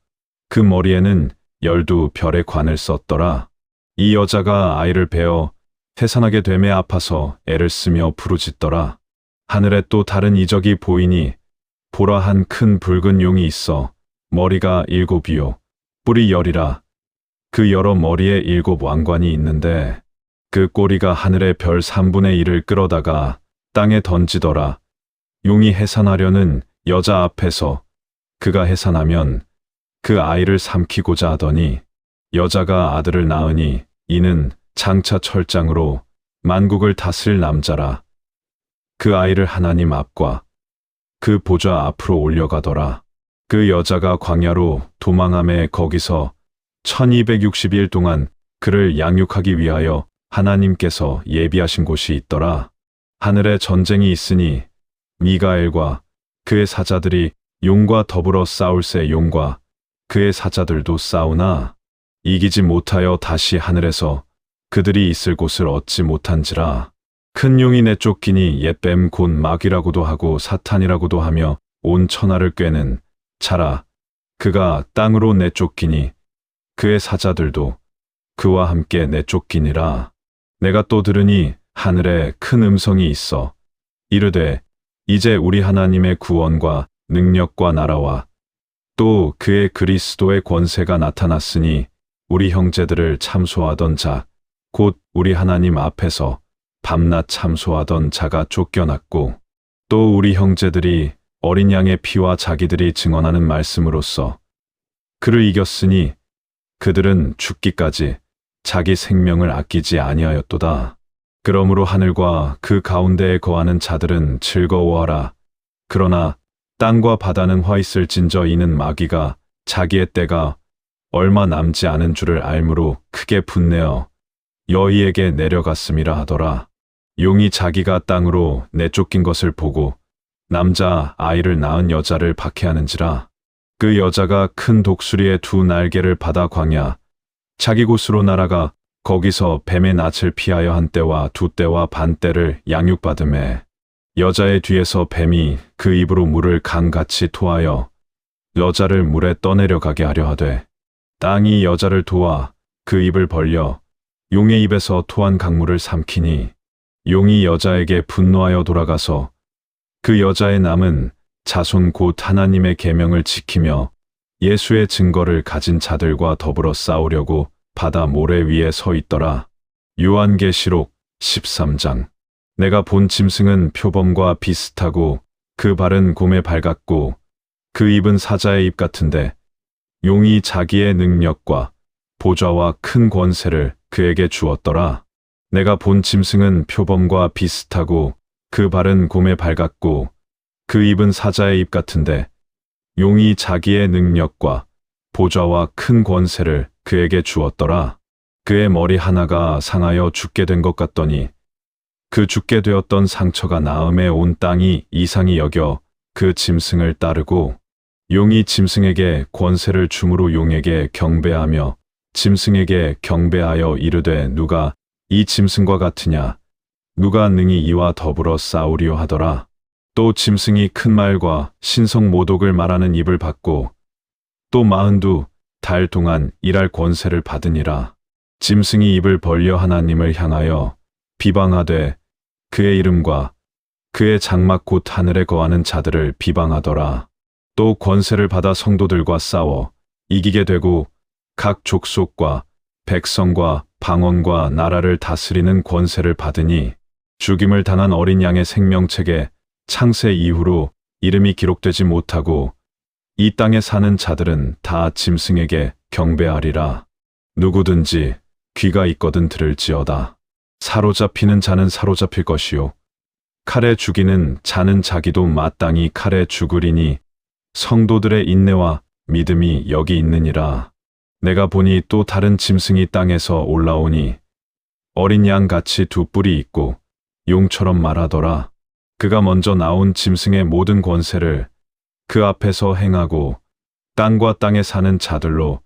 그 머리에는 12별의 관을 썼더라. 이 여자가 아이를 베어 태산하게 되매 아파서 애를 쓰며 부르짖더라. 하늘에 또 다른 이적이 보이니 보라 한 큰 붉은 용이 있어 머리가 7이요 뿔이 10이라. 그 여러 머리에 7 왕관이 있는데 그 꼬리가 하늘의 별 3분의 1을 끌어다가 땅에 던지더라. 용이 해산하려는 여자 앞에서 그가 해산하면 그 아이를 삼키고자 하더니 여자가 아들을 낳으니 이는 장차 철장으로 만국을 다스릴 남자라. 그 아이를 하나님 앞과 그 보좌 앞으로 올려가더라. 그 여자가 광야로 도망하매 거기서 1260일 동안 그를 양육하기 위하여 하나님께서 예비하신 곳이 있더라. 하늘에 전쟁이 있으니 미가엘과 그의 사자들이 용과 더불어 싸울새 용과 그의 사자들도 싸우나 이기지 못하여 다시 하늘에서 그들이 있을 곳을 얻지 못한지라. 큰 용이 내쫓기니 옛 뱀 곧 마귀라고도 하고 사탄이라고도 하며 온 천하를 꿰는 자라. 그가 땅으로 내쫓기니 그의 사자들도 그와 함께 내쫓기니라. 내가 또 들으니 하늘에 큰 음성이 있어 이르되 이제 우리 하나님의 구원과 능력과 나라와 또 그의 그리스도의 권세가 나타났으니 우리 형제들을 참소하던 자 곧 우리 하나님 앞에서 밤낮 참소하던 자가 쫓겨났고 또 우리 형제들이 어린 양의 피와 자기들이 증언하는 말씀으로써 그를 이겼으니 그들은 죽기까지 자기 생명을 아끼지 아니하였도다. 그러므로 하늘과 그 가운데에 거하는 자들은 즐거워하라. 그러나 땅과 바다는 화 있을진저 이는 마귀가 자기의 때가 얼마 남지 않은 줄을 알므로 크게 분내어 여희에게 내려갔음이라 하더라. 용이 자기가 땅으로 내쫓긴 것을 보고 남자 아이를 낳은 여자를 박해하는지라. 그 여자가 큰 독수리의 두 날개를 받아 광야 자기 곳으로 날아가 거기서 뱀의 낯을 피하여 한 때와 두 때와 반 때를 양육받음에 여자의 뒤에서 뱀이 그 입으로 물을 강같이 토하여 여자를 물에 떠내려가게 하려 하되 땅이 여자를 도와 그 입을 벌려 용의 입에서 토한 강물을 삼키니 용이 여자에게 분노하여 돌아가서 그 여자의 남은 자손 곧 하나님의 계명을 지키며 예수의 증거를 가진 자들과 더불어 싸우려고 바다 모래 위에 서 있더라. 요한계시록 13장. 내가 본 짐승은 표범과 비슷하고 그 발은 곰에 밝았고 그 입은 사자의 입 같은데 용이 자기의 능력과 보좌와 큰 권세를 그에게 주었더라. 내가 본 짐승은 표범과 비슷하고 그 발은 곰에 밝았고 그 입은 사자의 입 같은데 용이 자기의 능력과 보좌와 큰 권세를 그에게 주었더라. 그의 머리 하나가 상하여 죽게 된 것 같더니 그 죽게 되었던 상처가 나음에 온 땅이 이상히 여겨 그 짐승을 따르고 용이 짐승에게 권세를 주므로 용에게 경배하며 짐승에게 경배하여 이르되 누가 이 짐승과 같으냐 누가 능히 이와 더불어 싸우리요 하더라. 또 짐승이 큰 말과 신성 모독을 말하는 입을 받고 또 42달 동안 일할 권세를 받으니라. 짐승이 입을 벌려 하나님을 향하여 비방하되 그의 이름과 그의 장막 곧 하늘에 거하는 자들을 비방하더라. 또 권세를 받아 성도들과 싸워 이기게 되고 각 족속과 백성과 방언과 나라를 다스리는 권세를 받으니 죽임을 당한 어린 양의 생명책에 창세 이후로 이름이 기록되지 못하고 이 땅에 사는 자들은 다 짐승에게 경배하리라. 누구든지 귀가 있거든 들을지어다. 사로잡히는 자는 사로잡힐 것이요 칼에 죽이는 자는 자기도 마땅히 칼에 죽으리니 성도들의 인내와 믿음이 여기 있느니라. 내가 보니 또 다른 짐승이 땅에서 올라오니 어린 양같이 두 뿔이 있고 용처럼 말하더라. 그가 먼저 나온 짐승의 모든 권세를 그 앞에서 행하고 땅과 땅에 사는 자들로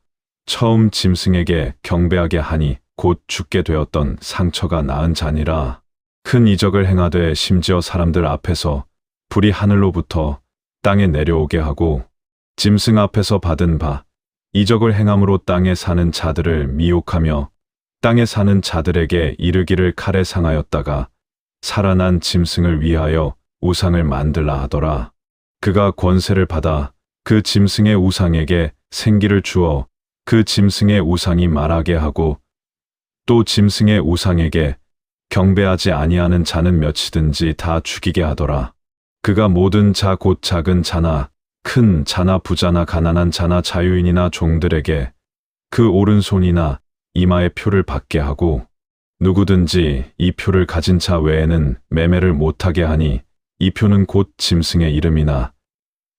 처음 짐승에게 경배하게 하니 곧 죽게 되었던 상처가 나은 자니라. 큰 이적을 행하되 심지어 사람들 앞에서 불이 하늘로부터 땅에 내려오게 하고 짐승 앞에서 받은 바 이적을 행함으로 땅에 사는 자들을 미혹하며 땅에 사는 자들에게 이르기를 칼에 상하였다가 살아난 짐승을 위하여 우상을 만들라 하더라. 그가 권세를 받아 그 짐승의 우상에게 생기를 주어 그 짐승의 우상이 말하게 하고 또 짐승의 우상에게 경배하지 아니하는 자는 몇이든지 다 죽이게 하더라. 그가 모든 자 곧 작은 자나 큰 자나 부자나 가난한 자나 자유인이나 종들에게 그 오른손이나 이마의 표를 받게 하고 누구든지 이 표를 가진 자 외에는 매매를 못하게 하니 이 표는 곧 짐승의 이름이나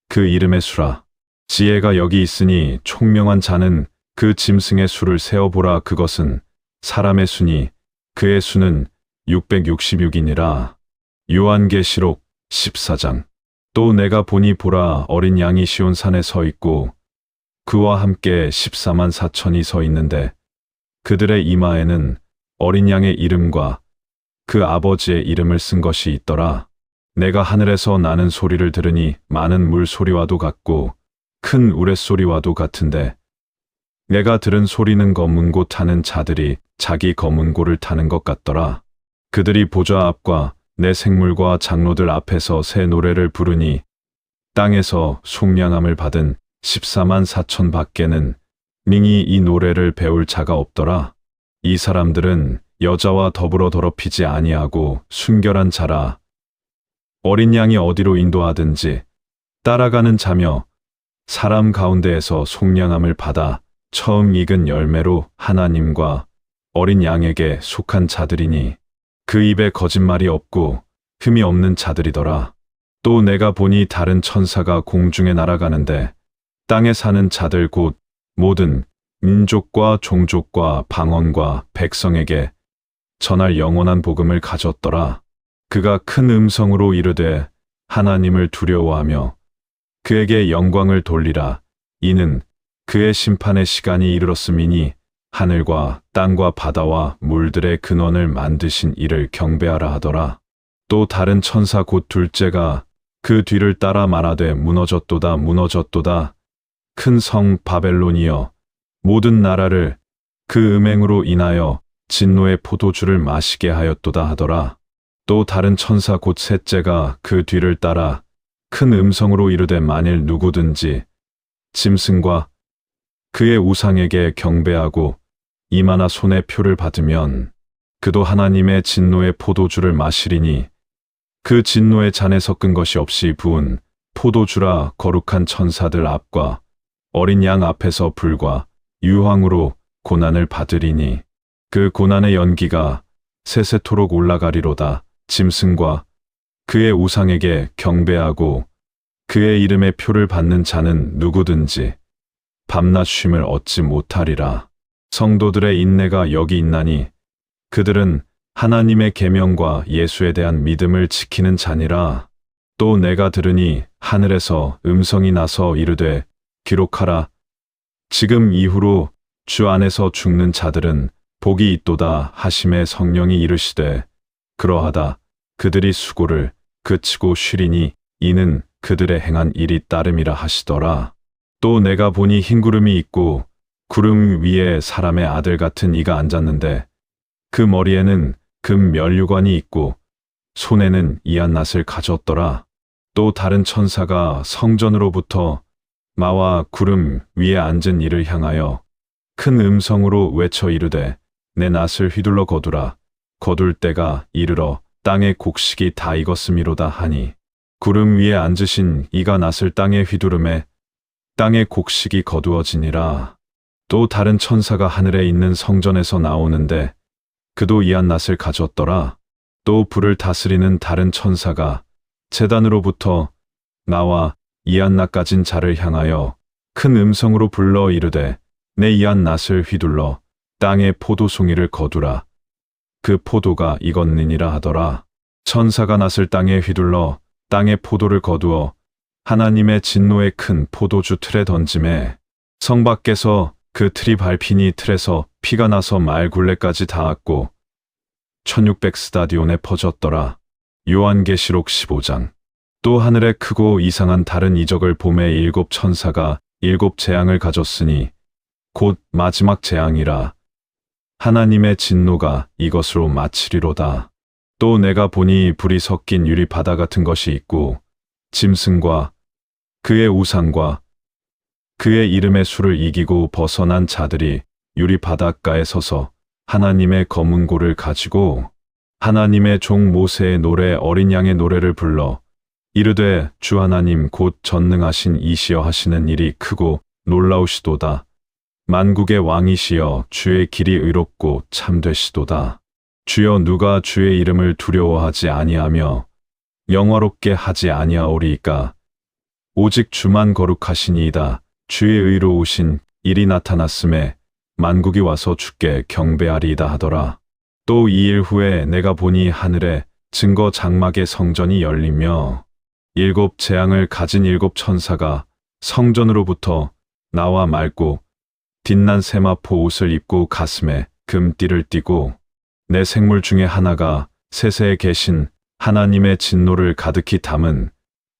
그 이름의 수라. 지혜가 여기 있으니 총명한 자는 그 짐승의 수를 세어보라. 그것은 사람의 수니 그의 수는 666이니라. 요한계시록 14장. 또 내가 보니 보라, 어린 양이 시온산에 서 있고 그와 함께 14만 4천이 서 있는데 그들의 이마에는 어린 양의 이름과 그 아버지의 이름을 쓴 것이 있더라. 내가 하늘에서 나는 소리를 들으니 많은 물소리와도 같고 큰 우레소리와도 같은데 내가 들은 소리는 검은 고 타는 자들이 자기 검은 고를 타는 것 같더라. 그들이 보좌 앞과 내 생물과 장로들 앞에서 새 노래를 부르니 땅에서 속량함을 받은 14만 4천 밖에는 능히 이 노래를 배울 자가 없더라. 이 사람들은 여자와 더불어 더럽히지 아니하고 순결한 자라. 어린 양이 어디로 인도하든지 따라가는 자며 사람 가운데에서 속량함을 받아 처음 익은 열매로 하나님과 어린 양에게 속한 자들이니 그 입에 거짓말이 없고 흠이 없는 자들이더라. 또 내가 보니 다른 천사가 공중에 날아가는데 땅에 사는 자들 곧 모든 민족과 종족과 방언과 백성에게 전할 영원한 복음을 가졌더라. 그가 큰 음성으로 이르되 하나님을 두려워하며 그에게 영광을 돌리라. 이는 그의 심판의 시간이 이르렀음이니 하늘과 땅과 바다와 물들의 근원을 만드신 이를 경배하라 하더라. 또 다른 천사 곧 둘째가 그 뒤를 따라 말하되 무너졌도다 무너졌도다. 큰 성 바벨론이여 모든 나라를 그 음행으로 인하여 진노의 포도주를 마시게 하였도다 하더라. 또 다른 천사 곧 셋째가 그 뒤를 따라 큰 음성으로 이르되 만일 누구든지 짐승과 그의 우상에게 경배하고 이마나 손에 표를 받으면 그도 하나님의 진노의 포도주를 마시리니 그 진노의 잔에 섞은 것이 없이 부은 포도주라. 거룩한 천사들 앞과 어린 양 앞에서 불과 유황으로 고난을 받으리니 그 고난의 연기가 세세토록 올라가리로다. 짐승과 그의 우상에게 경배하고 그의 이름의 표를 받는 자는 누구든지 밤낮 쉼을 얻지 못하리라. 성도들의 인내가 여기 있나니 그들은 하나님의 계명과 예수에 대한 믿음을 지키는 자니라. 또 내가 들으니 하늘에서 음성이 나서 이르되 기록하라. 지금 이후로 주 안에서 죽는 자들은 복이 있도다 하심에 성령이 이르시되 그러하다. 그들이 수고를 그치고 쉬리니 이는 그들의 행한 일이 따름이라 하시더라. 또 내가 보니 흰 구름이 있고 구름 위에 사람의 아들 같은 이가 앉았는데 그 머리에는 금 면류관이 있고 손에는 이한낫을 가졌더라. 또 다른 천사가 성전으로부터 마와 구름 위에 앉은 이를 향하여 큰 음성으로 외쳐 이르되 내 낫을 휘둘러 거두라. 거둘 때가 이르러 땅의 곡식이 다 익었음이로다 하니 구름 위에 앉으신 이가 낫을 땅에 휘두르매 땅의 곡식이 거두어지니라. 또 다른 천사가 하늘에 있는 성전에서 나오는데 그도 이한낫을 가졌더라. 또 불을 다스리는 다른 천사가 제단으로부터 나와 이한낫 가진 자를 향하여 큰 음성으로 불러 이르되 내 이한낫을 휘둘러 땅의 포도송이를 거두라. 그 포도가 익었느니라 하더라. 천사가 낫을 땅에 휘둘러 땅의 포도를 거두어 하나님의 진노의 큰 포도주 틀에 던짐에 성 밖에서 그 틀이 밟히니 틀에서 피가 나서 말 굴레까지 닿았고 1600 스타디온에 퍼졌더라. 요한계시록 15장. 또 하늘에 크고 이상한 다른 이적을 보매 일곱 천사가 일곱 재앙을 가졌으니 곧 마지막 재앙이라. 하나님의 진노가 이것으로 마치리로다. 또 내가 보니 불이 섞인 유리 바다 같은 것이 있고 짐승과 그의 우상과 그의 이름의 수를 이기고 벗어난 자들이 유리 바닷가에 서서 하나님의 검은 고를 가지고 하나님의 종 모세의 노래 어린 양의 노래를 불러 이르되 주 하나님 곧 전능하신 이시여 하시는 일이 크고 놀라우시도다. 만국의 왕이시여 주의 길이 의롭고 참되시도다. 주여 누가 주의 이름을 두려워하지 아니하며 영화롭게 하지 아니하오리이까. 오직 주만 거룩하시니이다. 주의 의로우신 일이 나타났음에 만국이 와서 주께 경배하리이다 하더라. 또 2일 후에 내가 보니 하늘에 증거 장막의 성전이 열리며 7 재앙을 가진 7 천사가 성전으로부터 나와 맑고 빛난 세마포 옷을 입고 가슴에 금띠를 띠고 내 생물 중에 하나가 세세에 계신 하나님의 진노를 가득히 담은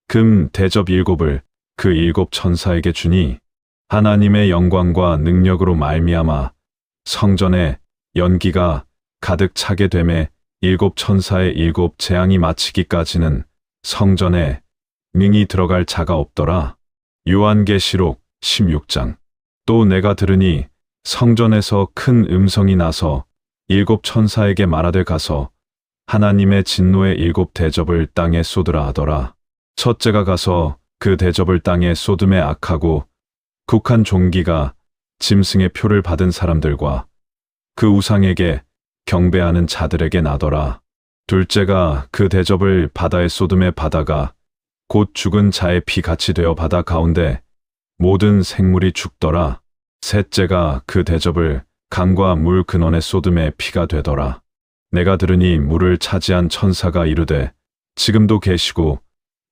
금 대접 7을 그 7 천사에게 주니 하나님의 영광과 능력으로 말미암아 성전에 연기가 가득 차게 되매 7 천사의 7 재앙이 마치기까지는 성전에 능히 들어갈 자가 없더라. 요한계시록 16장. 또 내가 들으니 성전에서 큰 음성이 나서 7 천사에게 말하되 가서 하나님의 진노의 7 대접을 땅에 쏟으라 하더라. 첫째가 가서 그 대접을 땅에 쏟음에 악하고 국한 종기가 짐승의 표를 받은 사람들과 그 우상에게 경배하는 자들에게 나더라. 둘째가 그 대접을 바다에 쏟음에 바다가 곧 죽은 자의 피 같이 되어 바다 가운데 모든 생물이 죽더라. 셋째가 그 대접을 강과 물 근원에 쏟음에 피가 되더라. 내가 들으니 물을 차지한 천사가 이르되 지금도 계시고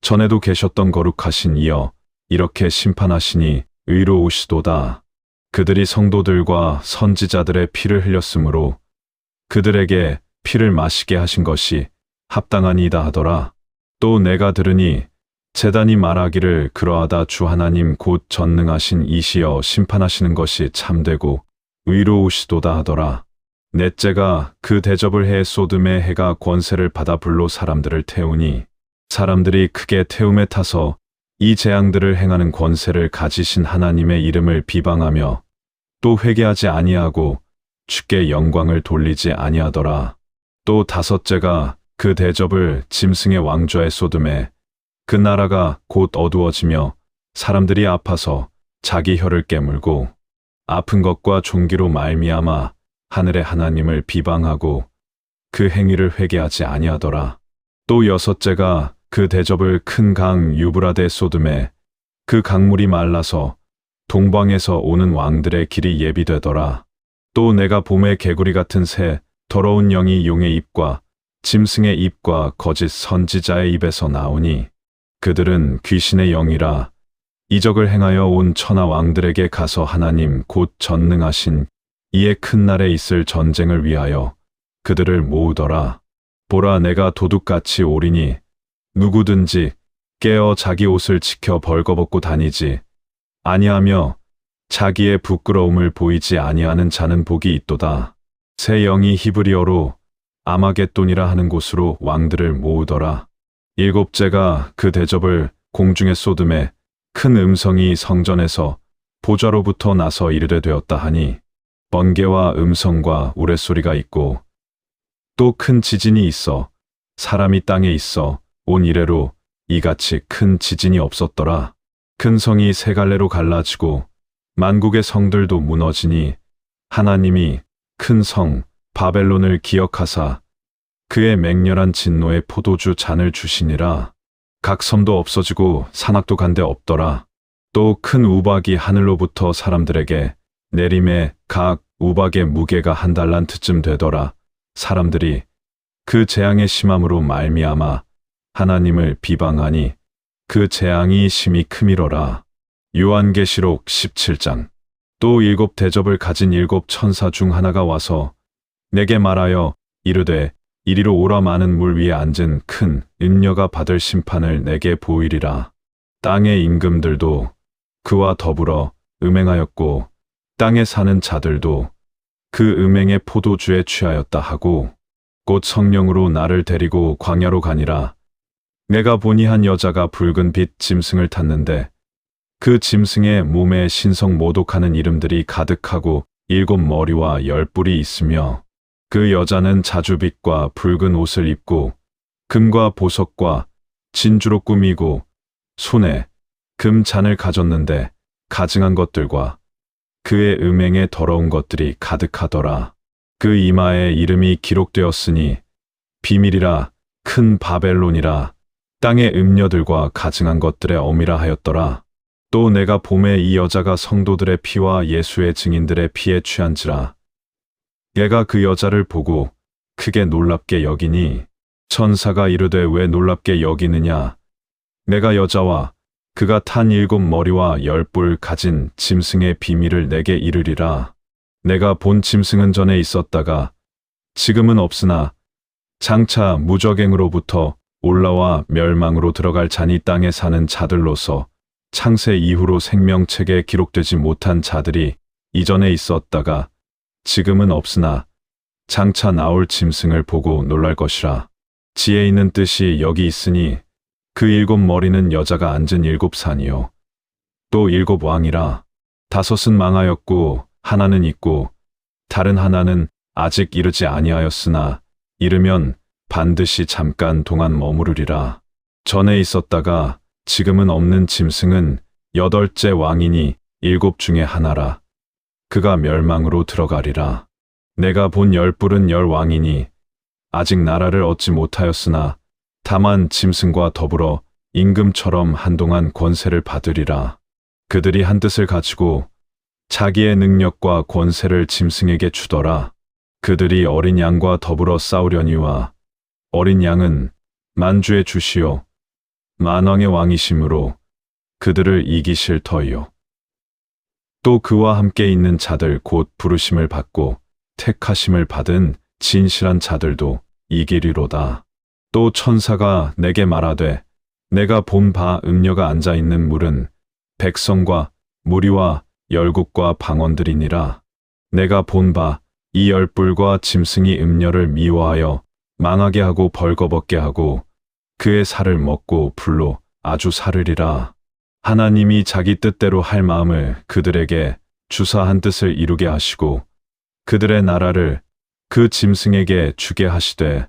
전에도 계셨던 거룩하신 이여 이렇게 심판하시니 의로우시도다. 그들이 성도들과 선지자들의 피를 흘렸으므로 그들에게 피를 마시게 하신 것이 합당하니이다 하더라. 또 내가 들으니 제단이 말하기를 그러하다 주 하나님 곧 전능하신 이시여 심판하시는 것이 참되고 의로우시도다 하더라. 넷째가 그 대접을 해 쏟음의 해가 권세를 받아 불로 사람들을 태우니 사람들이 크게 태움에 타서 이 재앙들을 행하는 권세를 가지신 하나님의 이름을 비방하며 또 회개하지 아니하고 주께 영광을 돌리지 아니하더라. 또 다섯째가 그 대접을 짐승의 왕좌에 쏟음에 그 나라가 곧 어두워지며 사람들이 아파서 자기 혀를 깨물고 아픈 것과 종기로 말미암아 하늘의 하나님을 비방하고 그 행위를 회개하지 아니하더라. 또 여섯째가 그 대접을 큰 강 유브라데 쏟음에 그 강물이 말라서 동방에서 오는 왕들의 길이 예비되더라. 또 내가 봄의 개구리 같은 새 더러운 영이 용의 입과 짐승의 입과 거짓 선지자의 입에서 나오니 그들은 귀신의 영이라 이적을 행하여 온 천하 왕들에게 가서 하나님 곧 전능하신 이의 큰 날에 있을 전쟁을 위하여 그들을 모으더라. 보라 내가 도둑같이 오리니 누구든지 깨어 자기 옷을 지켜 벌거벗고 다니지 아니하며 자기의 부끄러움을 보이지 아니하는 자는 복이 있도다. 새 영이 히브리어로 아마겟돈이라 하는 곳으로 왕들을 모으더라. 일곱째가 그 대접을 공중에 쏟음에 큰 음성이 성전에서 보좌로부터 나서 이르되 되었다 하니 번개와 음성과 우레소리가 있고 또 큰 지진이 있어 사람이 땅에 있어 온 이래로 이같이 큰 지진이 없었더라. 큰 성이 세 갈래로 갈라지고 만국의 성들도 무너지니 하나님이 큰 성 바벨론을 기억하사 그의 맹렬한 진노의 포도주 잔을 주시니라. 각 섬도 없어지고 산악도 간데 없더라. 또 큰 우박이 하늘로부터 사람들에게 내림에 각 우박의 무게가 1달란트쯤 되더라. 사람들이 그 재앙의 심함으로 말미암아 하나님을 비방하니 그 재앙이 심히 크미러라. 요한계시록 17장. 또 7 대접을 가진 7 천사 중 하나가 와서 내게 말하여 이르되 이리로 오라. 많은 물 위에 앉은 큰 음녀가 받을 심판을 내게 보이리라. 땅의 임금들도 그와 더불어 음행하였고 땅에 사는 자들도 그 음행의 포도주에 취하였다 하고 곧 성령으로 나를 데리고 광야로 가니라. 내가 보니 한 여자가 붉은 빛 짐승을 탔는데 그 짐승의 몸에 신성 모독하는 이름들이 가득하고 7 머리와 10 뿔이 있으며 그 여자는 자주빛과 붉은 옷을 입고 금과 보석과 진주로 꾸미고 손에 금잔을 가졌는데 가증한 것들과 그의 음행에 더러운 것들이 가득하더라. 그 이마에 이름이 기록되었으니 비밀이라 큰 바벨론이라 땅의 음녀들과 가증한 것들의 어미라 하였더라. 또 내가 봄에 이 여자가 성도들의 피와 예수의 증인들의 피에 취한지라. 내가 그 여자를 보고 크게 놀랍게 여기니 천사가 이르되 왜 놀랍게 여기느냐. 내가 여자와 그가 탄 7머리와 10뿔 가진 짐승의 비밀을 내게 이르리라. 내가 본 짐승은 전에 있었다가 지금은 없으나 장차 무적행으로부터 올라와 멸망으로 들어갈 자니 땅에 사는 자들로서 창세 이후로 생명책에 기록되지 못한 자들이 이전에 있었다가 지금은 없으나 장차 나올 짐승을 보고 놀랄 것이라. 지혜 있는 뜻이 여기 있으니 그 7머리는 여자가 앉은 7산이요 또 7왕이라. 5은 망하였고 하나는 있고 다른 하나는 아직 이르지 아니하였으나 이르면 반드시 잠깐 동안 머무르리라. 전에 있었다가 지금은 없는 짐승은 8째 왕이니 7 중에 하나라. 그가 멸망으로 들어가리라. 내가 본 10뿔은 10왕이니 아직 나라를 얻지 못하였으나 다만 짐승과 더불어 임금처럼 한동안 권세를 받으리라. 그들이 한 뜻을 가지고 자기의 능력과 권세를 짐승에게 주더라. 그들이 어린 양과 더불어 싸우려니와 어린 양은 만주의 주시요 만왕의 왕이심으로 그들을 이기실 터이요. 또 그와 함께 있는 자들 곧 부르심을 받고 택하심을 받은 진실한 자들도 이기리로다. 또 천사가 내게 말하되 내가 본 바 음녀가 앉아 있는 물은 백성과 무리와 열국과 방언들이니라. 내가 본 바 이 10뿔과 짐승이 음녀를 미워하여 망하게 하고 벌거벗게 하고 그의 살을 먹고 불로 아주 사르리라. 하나님이 자기 뜻대로 할 마음을 그들에게 주사 한 뜻을 이루게 하시고 그들의 나라를 그 짐승에게 주게 하시되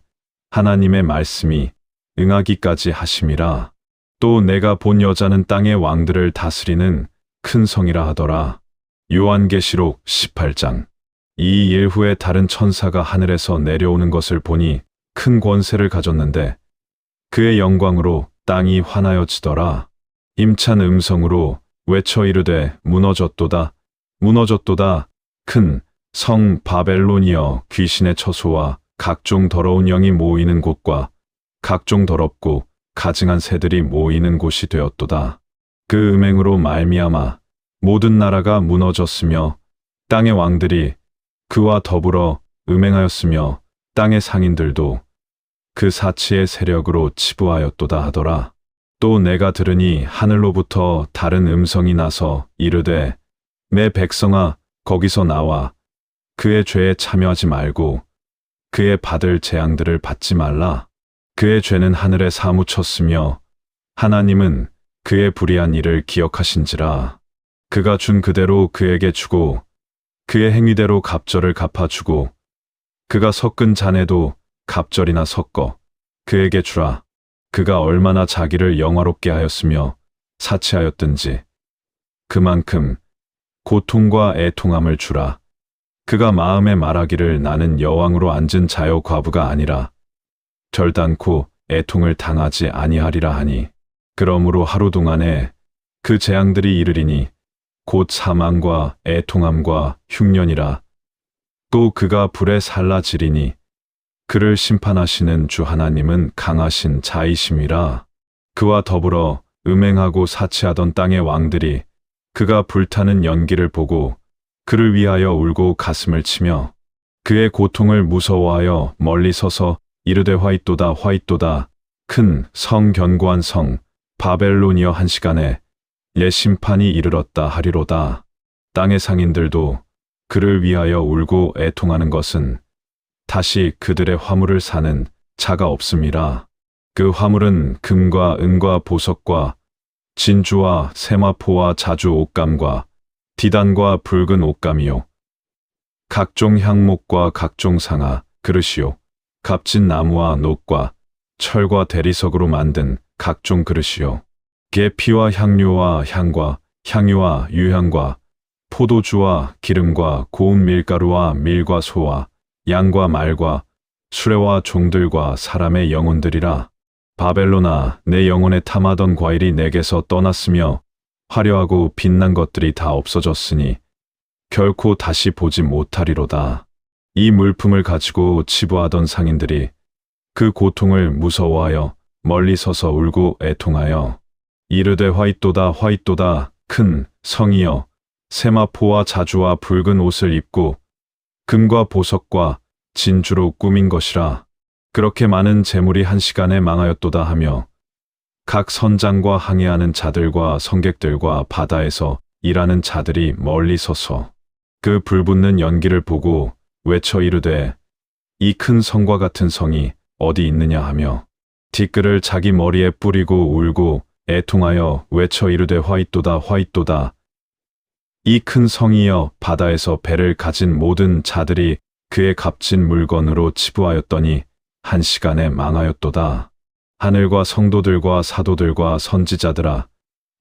하나님의 말씀이 응하기까지 하심이라. 또 내가 본 여자는 땅의 왕들을 다스리는 큰 성이라 하더라. 요한계시록 18장. 이 일 후에 다른 천사가 하늘에서 내려오는 것을 보니 큰 권세를 가졌는데 그의 영광으로 땅이 환하여지더라. 힘찬 음성으로 외쳐 이르되 무너졌도다 무너졌도다. 큰 성 바벨론이여 귀신의 처소와 각종 더러운 영이 모이는 곳과 각종 더럽고 가증한 새들이 모이는 곳이 되었도다. 그 음행으로 말미암아 모든 나라가 무너졌으며 땅의 왕들이 그와 더불어 음행하였으며 땅의 상인들도 그 사치의 세력으로 치부하였도다 하더라. 또 내가 들으니 하늘로부터 다른 음성이 나서 이르되 내 백성아 거기서 나와 그의 죄에 참여하지 말고 그의 받을 재앙들을 받지 말라. 그의 죄는 하늘에 사무쳤으며 하나님은 그의 불의한 일을 기억하신지라. 그가 준 그대로 그에게 주고 그의 행위대로 갑절을 갚아주고 그가 섞은 잔에도 갑절이나 섞어 그에게 주라. 그가 얼마나 자기를 영화롭게 하였으며 사치하였든지 그만큼 고통과 애통함을 주라. 그가 마음에 말하기를 나는 여왕으로 앉은 자여 과부가 아니라 결단코 애통을 당하지 아니하리라 하니 그러므로 하루 동안에 그 재앙들이 이르리니 곧 사망과 애통함과 흉년이라. 또 그가 불에 살라지리니 그를 심판하시는 주 하나님은 강하신 자이심이라. 그와 더불어 음행하고 사치하던 땅의 왕들이 그가 불타는 연기를 보고 그를 위하여 울고 가슴을 치며 그의 고통을 무서워하여 멀리 서서 이르되 화이또다 화이또다. 큰 성 견고한 성 바벨론이여 한 시간에 내 심판이 이르렀다 하리로다. 땅의 상인들도 그를 위하여 울고 애통하는 것은 다시 그들의 화물을 사는 자가 없음이라. 그 화물은 금과 은과 보석과 진주와 세마포와 자주 옷감과 디단과 붉은 옷감이요 각종 향목과 각종 상아 그릇이요 값진 나무와 녹과 철과 대리석으로 만든 각종 그릇이요 계피와 향료와 향과 향유와 유향과 포도주와 기름과 고운 밀가루와 밀과 소와 양과 말과 수레와 종들과 사람의 영혼들이라. 바벨론아 내 영혼에 탐하던 과일이 내게서 떠났으며 화려하고 빛난 것들이 다 없어졌으니 결코 다시 보지 못하리로다. 이 물품을 가지고 치부하던 상인들이 그 고통을 무서워하여 멀리 서서 울고 애통하여 이르되 화이또다 화이또다 큰 성이여 세마포와 자주와 붉은 옷을 입고 금과 보석과 진주로 꾸민 것이라. 그렇게 많은 재물이 한 시간에 망하였도다 하며 각 선장과 항해하는 자들과 성객들과 바다에서 일하는 자들이 멀리 서서 그 불붙는 연기를 보고 외쳐 이르되 이 큰 성과 같은 성이 어디 있느냐 하며 티끌을 자기 머리에 뿌리고 울고 애통하여 외쳐 이르되 화이또다 화이또다 이 큰 성이여 바다에서 배를 가진 모든 자들이 그의 값진 물건으로 치부하였더니 한 시간에 망하였도다. 하늘과 성도들과 사도들과 선지자들아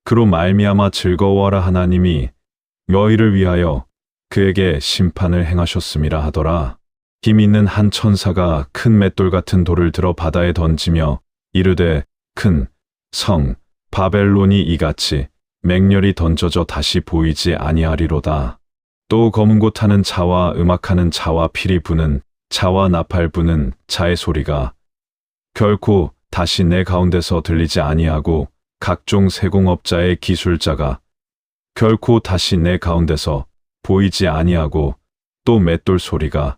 그로 말미암아 즐거워하라. 하나님이 너희를 위하여 그에게 심판을 행하셨음이라 하더라. 힘 있는 한 천사가 큰 맷돌 같은 돌을 들어 바다에 던지며 이르되 큰 성 바벨론이 이같이 맹렬히 던져져 다시 보이지 아니하리로다. 또 검은 곳 하는 자와 음악하는 자와 피리 부는 자와 나팔 부는 자의 소리가 결코 다시 내 가운데서 들리지 아니하고 각종 세공업자의 기술자가 결코 다시 내 가운데서 보이지 아니하고 또 맷돌 소리가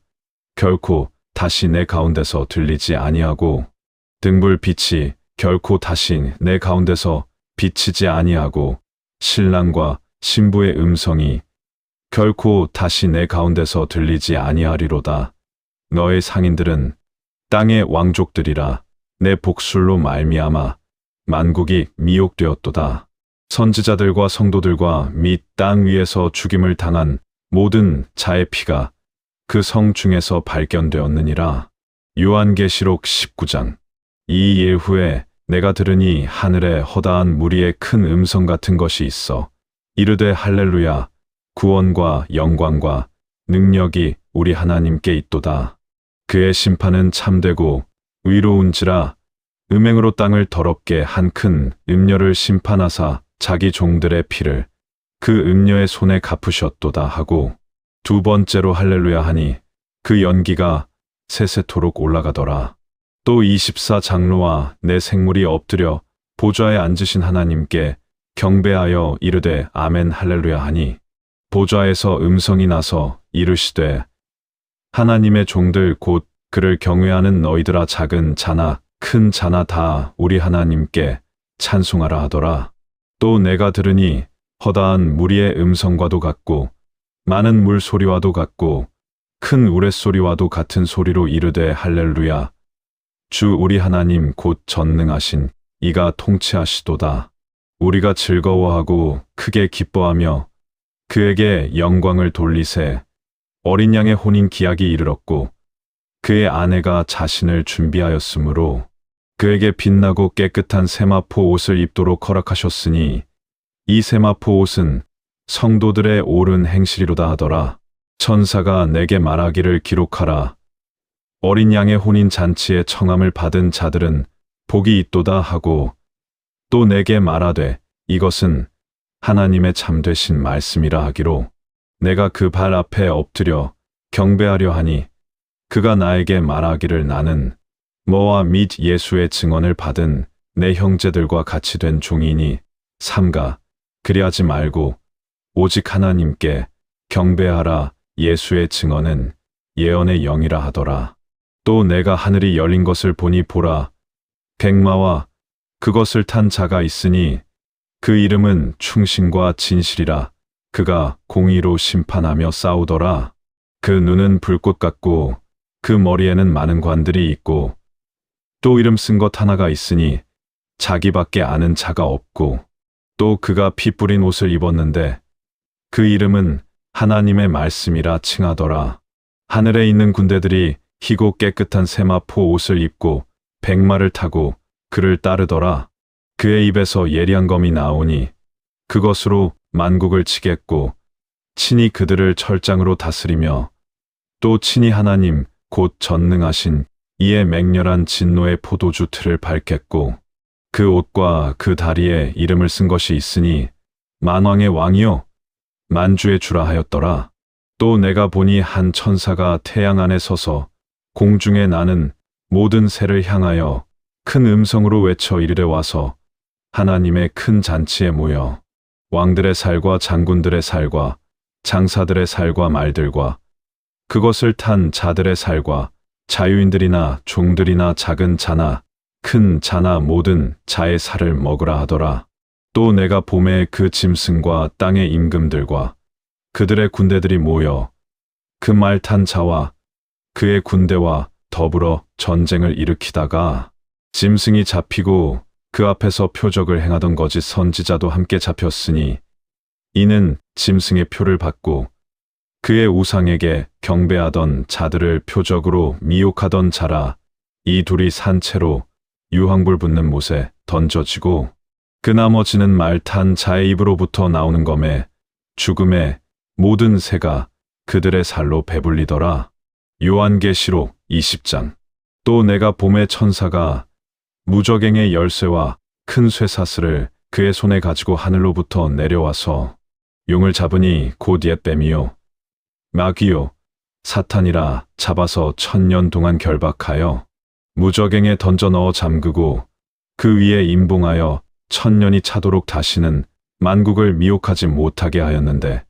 결코 다시 내 가운데서 들리지 아니하고 등불 빛이 결코 다시 내 가운데서 비치지 아니하고 신랑과 신부의 음성이 결코 다시 내 가운데서 들리지 아니하리로다. 너의 상인들은 땅의 왕족들이라. 내 복술로 말미암아 만국이 미혹되었도다. 선지자들과 성도들과 및 땅 위에서 죽임을 당한 모든 자의 피가 그 성 중에서 발견되었느니라. 요한계시록 19장. 이 일 후에 내가 들으니 하늘에 허다한 무리의 큰 음성 같은 것이 있어 이르되 할렐루야 구원과 영광과 능력이 우리 하나님께 있도다. 그의 심판은 참되고 의로운지라. 음행으로 땅을 더럽게 한 큰 음녀를 심판하사 자기 종들의 피를 그 음녀의 손에 갚으셨도다 하고 두 번째로 할렐루야 하니 그 연기가 세세토록 올라가더라. 또 24장로와 내 생물이 엎드려 보좌에 앉으신 하나님께 경배하여 이르되 아멘 할렐루야 하니 보좌에서 음성이 나서 이르시되 하나님의 종들 곧 그를 경외하는 너희들아 작은 자나 큰 자나 다 우리 하나님께 찬송하라 하더라. 또 내가 들으니 허다한 무리의 음성과도 같고 많은 물소리와도 같고 큰 우레소리와도 같은 소리로 이르되 할렐루야 주 우리 하나님 곧 전능하신 이가 통치하시도다. 우리가 즐거워하고 크게 기뻐하며 그에게 영광을 돌리세. 어린 양의 혼인 기약이 이르렀고 그의 아내가 자신을 준비하였으므로 그에게 빛나고 깨끗한 세마포 옷을 입도록 허락하셨으니 이 세마포 옷은 성도들의 옳은 행실이로다 하더라. 천사가 내게 말하기를 기록하라. 어린 양의 혼인 잔치에 청함을 받은 자들은 복이 있도다 하고 또 내게 말하되 이것은 하나님의 참되신 말씀이라 하기로 내가 그 발 앞에 엎드려 경배하려 하니 그가 나에게 말하기를 나는 너와 및 예수의 증언을 받은 내 형제들과 같이 된 종이니 삼가 그리하지 말고 오직 하나님께 경배하라. 예수의 증언은 예언의 영이라 하더라. 또 내가 하늘이 열린 것을 보니 보라 백마와 그것을 탄 자가 있으니 그 이름은 충신과 진실이라. 그가 공의로 심판하며 싸우더라. 그 눈은 불꽃 같고 그 머리에는 많은 관들이 있고 또 이름 쓴 것 하나가 있으니 자기밖에 아는 자가 없고 또 그가 피 뿌린 옷을 입었는데 그 이름은 하나님의 말씀이라 칭하더라. 하늘에 있는 군대들이 희고 깨끗한 세마포 옷을 입고 백마를 타고 그를 따르더라. 그의 입에서 예리한 검이 나오니 그것으로 만국을 치겠고 친히 그들을 철장으로 다스리며 또 친히 하나님 곧 전능하신 이의 맹렬한 진노의 포도주 틀을 밟겠고 그 옷과 그 다리에 이름을 쓴 것이 있으니 만왕의 왕이요 만주의 주라 하였더라. 또 내가 보니 한 천사가 태양 안에 서서 공중에 나는 모든 새를 향하여 큰 음성으로 외쳐 이르되 와서 하나님의 큰 잔치에 모여 왕들의 살과 장군들의 살과 장사들의 살과 말들과 그것을 탄 자들의 살과 자유인들이나 종들이나 작은 자나 큰 자나 모든 자의 살을 먹으라 하더라. 또 내가 봄에 그 짐승과 땅의 임금들과 그들의 군대들이 모여 그 말 탄 자와 그의 군대와 더불어 전쟁을 일으키다가 짐승이 잡히고 그 앞에서 표적을 행하던 거짓 선지자도 함께 잡혔으니 이는 짐승의 표를 받고 그의 우상에게 경배하던 자들을 표적으로 미혹하던 자라. 이 둘이 산채로 유황불 붙는 못에 던져지고 그 나머지는 말 탄 자의 입으로부터 나오는 검에 죽음의 모든 새가 그들의 살로 배불리더라. 요한계시록 20장. 또 내가 봄의 천사가 무저갱의 열쇠와 큰 쇠사슬을 그의 손에 가지고 하늘로부터 내려와서 용을 잡으니 곧 옛뱀이요 마귀요 사탄이라 잡아서 1000년 동안 결박하여 무저갱에 던져 넣어 잠그고 그 위에 임봉하여 1000년이 차도록 다시는 만국을 미혹하지 못하게 하였는데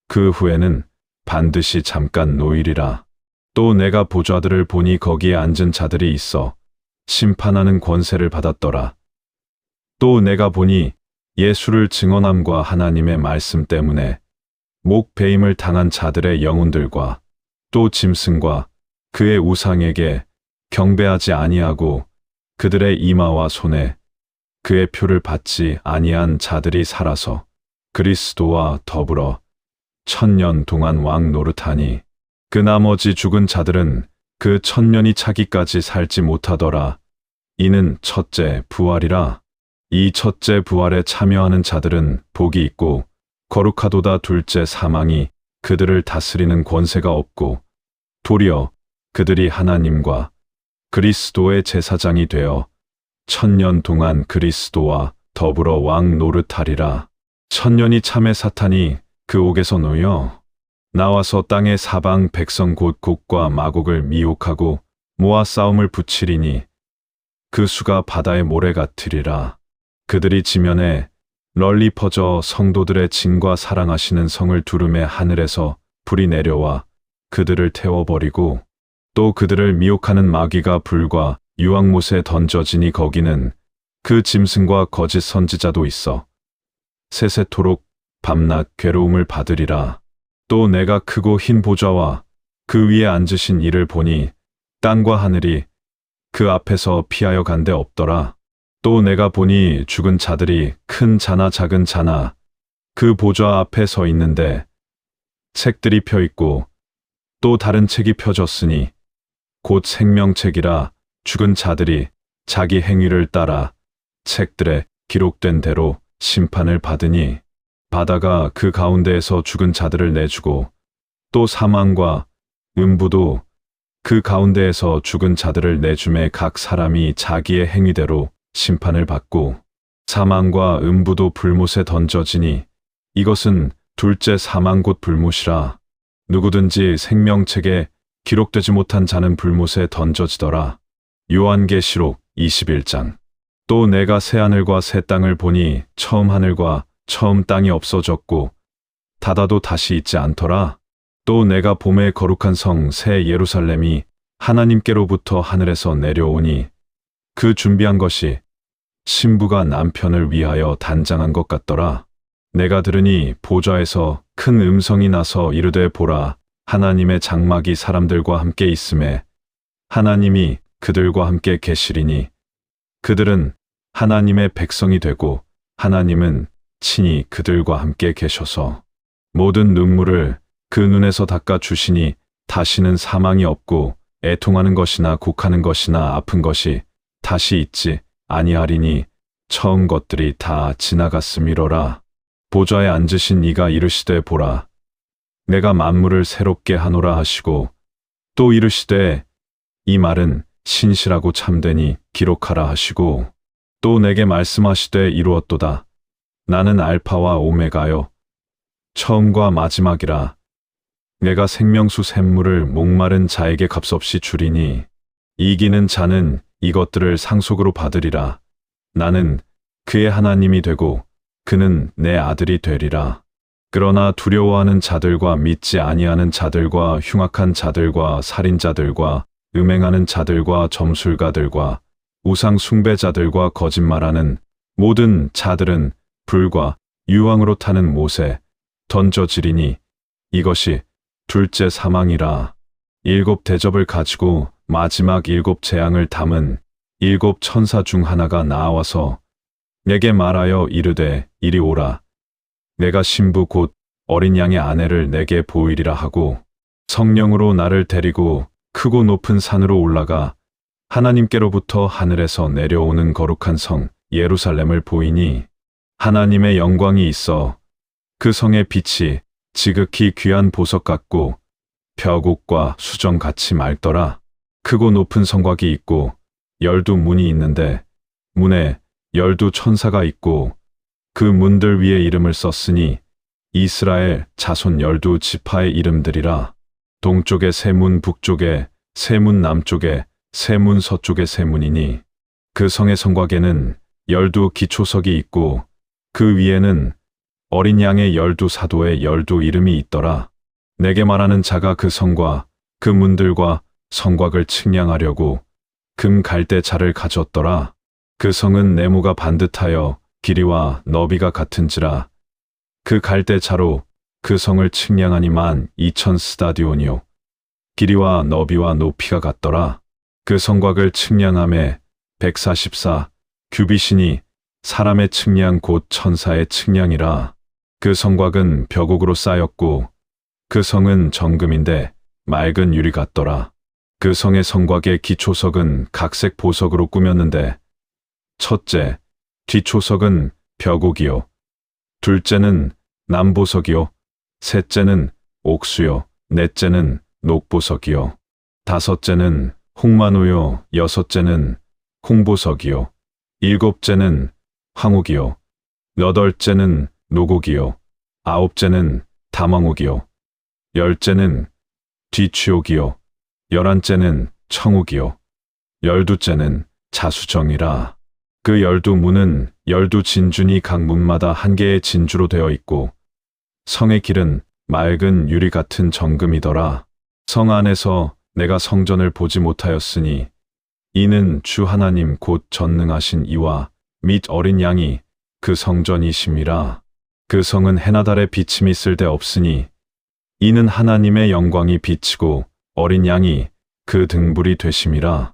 그 후에는 반드시 잠깐 노일이라. 또 내가 보좌들을 보니 거기에 앉은 자들이 있어 심판하는 권세를 받았더라. 또 내가 보니 예수를 증언함과 하나님의 말씀 때문에 목 베임을 당한 자들의 영혼들과 또 짐승과 그의 우상에게 경배하지 아니하고 그들의 이마와 손에 그의 표를 받지 아니한 자들이 살아서 그리스도와 더불어 1000년 동안 왕 노릇하니 그 나머지 죽은 자들은 그 1000년이 차기까지 살지 못하더라. 이는 첫째 부활이라. 이 첫째 부활에 참여하는 자들은 복이 있고 거룩하도다. 둘째 사망이 그들을 다스리는 권세가 없고 도리어 그들이 하나님과 그리스도의 제사장이 되어 1000년 동안 그리스도와 더불어 왕 노릇하리라. 1000년이 참에 사탄이 그 옥에서 놓여 나와서 땅의 사방 백성 곧 곡과 마곡을 미혹하고 모아 싸움을 붙이리니 그 수가 바다의 모래 같으리라. 그들이 지면에 널리 퍼져 성도들의 진과 사랑하시는 성을 두름에 하늘에서 불이 내려와 그들을 태워버리고 또 그들을 미혹하는 마귀가 불과 유황못에 던져지니 거기는 그 짐승과 거짓 선지자도 있어 세세토록 밤낮 괴로움을 받으리라. 또 내가 크고 흰 보좌와 그 위에 앉으신 이를 보니 땅과 하늘이 그 앞에서 피하여 간 데 없더라. 또 내가 보니 죽은 자들이 큰 자나 작은 자나 그 보좌 앞에 서 있는데 책들이 펴 있고 또 다른 책이 펴졌으니 곧 생명책이라. 죽은 자들이 자기 행위를 따라 책들에 기록된 대로 심판을 받으니 바다가 그 가운데에서 죽은 자들을 내주고 또 사망과 음부도 그 가운데에서 죽은 자들을 내줌에 각 사람이 자기의 행위대로 심판을 받고 사망과 음부도 불못에 던져지니 이것은 둘째 사망 곧 불못이라. 누구든지 생명책에 기록되지 못한 자는 불못에 던져지더라. 요한계시록 21장. 또 내가 새 하늘과 새 땅을 보니 처음 하늘과 처음 땅이 없어졌고 닫아도 다시 있지 않더라. 또 내가 봄의 거룩한 성 새 예루살렘이 하나님께로부터 하늘에서 내려오니 그 준비한 것이 신부가 남편을 위하여 단장한 것 같더라. 내가 들으니 보좌에서 큰 음성이 나서 이르되 보라, 하나님의 장막이 사람들과 함께 있음에 하나님이 그들과 함께 계시리니 그들은 하나님의 백성이 되고 하나님은 친히 그들과 함께 계셔서 모든 눈물을 그 눈에서 닦아 주시니 다시는 사망이 없고 애통하는 것이나 곡하는 것이나 아픈 것이 다시 있지 아니하리니 처음 것들이 다 지나갔음이로라. 보좌에 앉으신 이가 이르시되 보라, 내가 만물을 새롭게 하노라 하시고 또 이르시되 이 말은 신실하고 참되니 기록하라 하시고 또 내게 말씀하시되 이루었도다. 나는 알파와 오메가요. 처음과 마지막이라. 내가 생명수 샘물을 목마른 자에게 값없이 주리니 이기는 자는 이것들을 상속으로 받으리라. 나는 그의 하나님이 되고 그는 내 아들이 되리라. 그러나 두려워하는 자들과 믿지 아니하는 자들과 흉악한 자들과 살인자들과 음행하는 자들과 점술가들과 우상 숭배자들과 거짓말하는 모든 자들은 불과 유황으로 타는 못에 던져지리니 이것이 둘째 사망이라. 일곱 대접을 가지고 마지막 일곱 재앙을 담은 일곱 천사 중 하나가 나와서 내게 말하여 이르되 이리 오라. 내가 신부 곧 어린 양의 아내를 내게 보이리라 하고 성령으로 나를 데리고 크고 높은 산으로 올라가 하나님께로부터 하늘에서 내려오는 거룩한 성 예루살렘을 보이니 하나님의 영광이 있어 그 성의 빛이 지극히 귀한 보석 같고 벼곡과 수정같이 맑더라. 크고 높은 성곽이 있고 12문이 있는데 문에 12천사가 있고 그 문들 위에 이름을 썼으니 이스라엘 자손 12지파의 이름들이라. 동쪽에 세 문, 북쪽에 세 문, 남쪽에 세 문, 서쪽에 세 문이니 그 성의 성곽에는 12기초석이 있고 그 위에는 어린 양의 12사도의 12 이름이 있더라. 내게 말하는 자가 그 성과 그 문들과 성곽을 측량하려고 금 갈대 자를 가졌더라. 그 성은 네모가 반듯하여 길이와 너비가 같은지라. 그 갈대 자로 그 성을 측량하니 12,000 스타디온이요 길이와 너비와 높이가 같더라. 그 성곽을 측량함에 144 규빗이니 사람의 측량 곧 천사의 측량이라. 그 성곽은 벼곡으로 쌓였고 그 성은 정금인데 맑은 유리 같더라. 그 성의 성곽의 기초석은 각색 보석으로 꾸몄는데 첫째, 뒤초석은 벼곡이요. 둘째는 남보석이요. 셋째는 옥수요. 넷째는 녹보석이요. 다섯째는 홍마노요. 여섯째는 홍보석이요. 일곱째는 황옥이요. 여덟째는 노곡이요. 아홉째는 담황옥이요. 열째는 뒤취옥이요. 열한째는 청옥이요. 열두째는 자수정이라. 그 12문은 12진주니 각 문마다 한 개의 진주로 되어 있고 성의 길은 맑은 유리 같은 정금이더라. 성 안에서 내가 성전을 보지 못하였으니 이는 주 하나님 곧 전능하신 이와 및 어린 양이 그 성전이심이라. 그 성은 해나 달의 비침이 쓸데없으니 이는 하나님의 영광이 비치고 어린 양이 그 등불이 되심이라.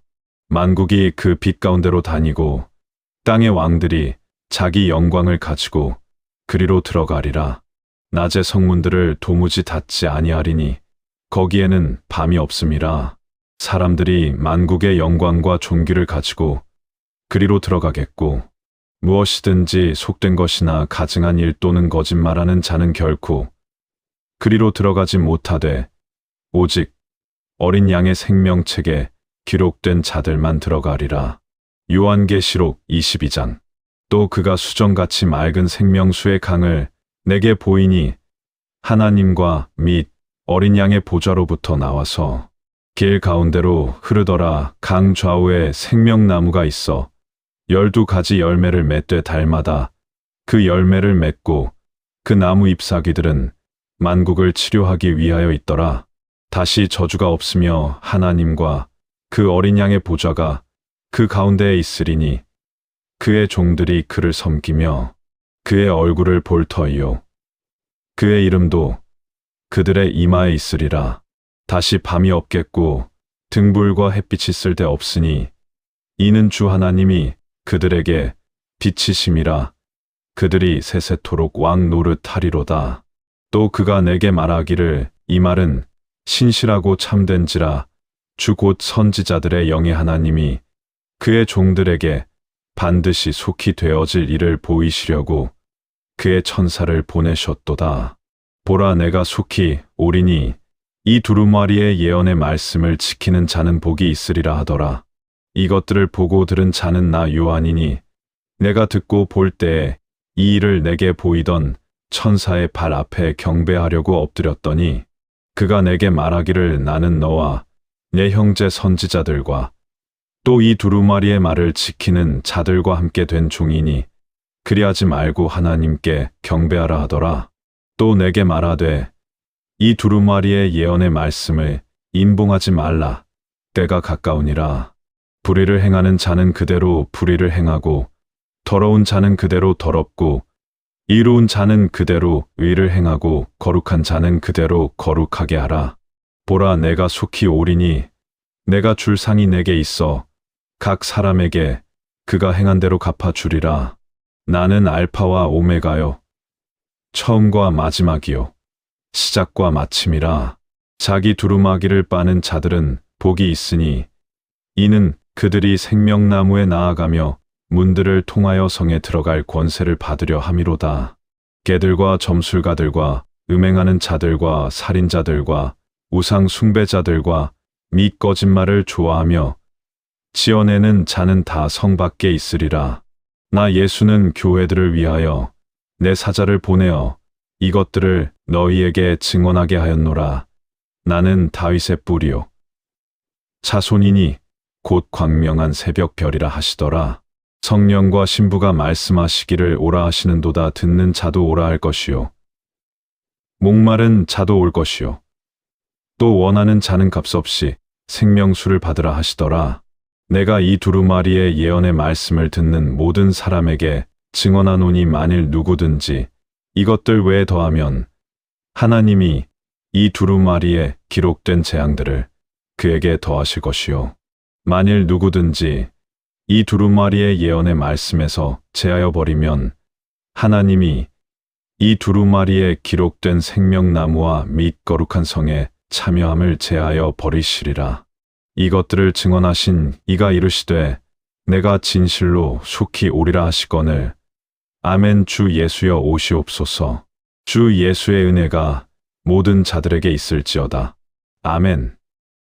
만국이 그 빛 가운데로 다니고 땅의 왕들이 자기 영광을 가지고 그리로 들어가리라. 낮의 성문들을 도무지 닫지 아니하리니 거기에는 밤이 없음이라. 사람들이 만국의 영광과 존귀를 가지고 그리로 들어가겠고 무엇이든지 속된 것이나 가증한 일 또는 거짓말하는 자는 결코 그리로 들어가지 못하되 오직 어린 양의 생명책에 기록된 자들만 들어가리라. 요한계시록 22장. 또 그가 수정같이 맑은 생명수의 강을 내게 보이니 하나님과 및 어린 양의 보좌로부터 나와서 길 가운데로 흐르더라. 강 좌우에 생명나무가 있어 12가지 열매를 맺되 달마다 그 열매를 맺고 그 나무 잎사귀들은 만국을 치료하기 위하여 있더라. 다시 저주가 없으며 하나님과 그 어린 양의 보좌가 그 가운데에 있으리니 그의 종들이 그를 섬기며 그의 얼굴을 볼 터이요 그의 이름도 그들의 이마에 있으리라. 다시 밤이 없겠고 등불과 햇빛이 쓸데 없으니 이는 주 하나님이 그들에게 빛이심이라. 그들이 세세토록 왕 노릇하리로다. 또 그가 내게 말하기를 이 말은 신실하고 참된지라. 주 곧 선지자들의 영의 하나님이 그의 종들에게 반드시 속히 되어질 일을 보이시려고 그의 천사를 보내셨도다. 보라, 내가 속히 오리니 이 두루마리의 예언의 말씀을 지키는 자는 복이 있으리라 하더라. 이것들을 보고 들은 자는 나 요한이니 내가 듣고 볼 때에 이 일을 내게 보이던 천사의 발 앞에 경배하려고 엎드렸더니 그가 내게 말하기를 나는 너와 내 형제 선지자들과 또 이 두루마리의 말을 지키는 자들과 함께 된 종이니 그리하지 말고 하나님께 경배하라 하더라. 또 내게 말하되 이 두루마리의 예언의 말씀을 임봉하지 말라. 때가 가까우니라. 불의를 행하는 자는 그대로 불의를 행하고 더러운 자는 그대로 더럽고 이로운 자는 그대로 의를 행하고 거룩한 자는 그대로 거룩하게 하라. 보라 내가 속히 오리니 내가 줄 상이 내게 있어 각 사람에게 그가 행한 대로 갚아주리라. 나는 알파와 오메가요 처음과 마지막이요 시작과 마침이라. 자기 두루마기를 빠는 자들은 복이 있으니 이는 그들이 생명나무에 나아가며 문들을 통하여 성에 들어갈 권세를 받으려 함이로다. 개들과 점술가들과 음행하는 자들과 살인자들과 우상 숭배자들과 및 거짓말을 좋아하며 지어내는 자는 다 성 밖에 있으리라. 나 예수는 교회들을 위하여 내 사자를 보내어 이것들을 너희에게 증언하게 하였노라. 나는 다윗의 뿌리요 자손이니 곧 광명한 새벽별이라 하시더라. 성령과 신부가 말씀하시기를 오라 하시는도다. 듣는 자도 오라 할 것이요 목마른 자도 올 것이요 또 원하는 자는 값없이 생명수를 받으라 하시더라. 내가 이 두루마리의 예언의 말씀을 듣는 모든 사람에게 증언하노니 만일 누구든지 이것들 외에 더하면 하나님이 이 두루마리에 기록된 재앙들을 그에게 더하실 것이요 만일 누구든지 이 두루마리의 예언의 말씀에서 제하여 버리면 하나님이 이 두루마리에 기록된 생명나무와 및 거룩한 성에 참여함을 제하여 버리시리라. 이것들을 증언하신 이가 이르시되 내가 진실로 속히 오리라 하시거늘 아멘. 주 예수여 오시옵소서. 주 예수의 은혜가 모든 자들에게 있을지어다. 아멘.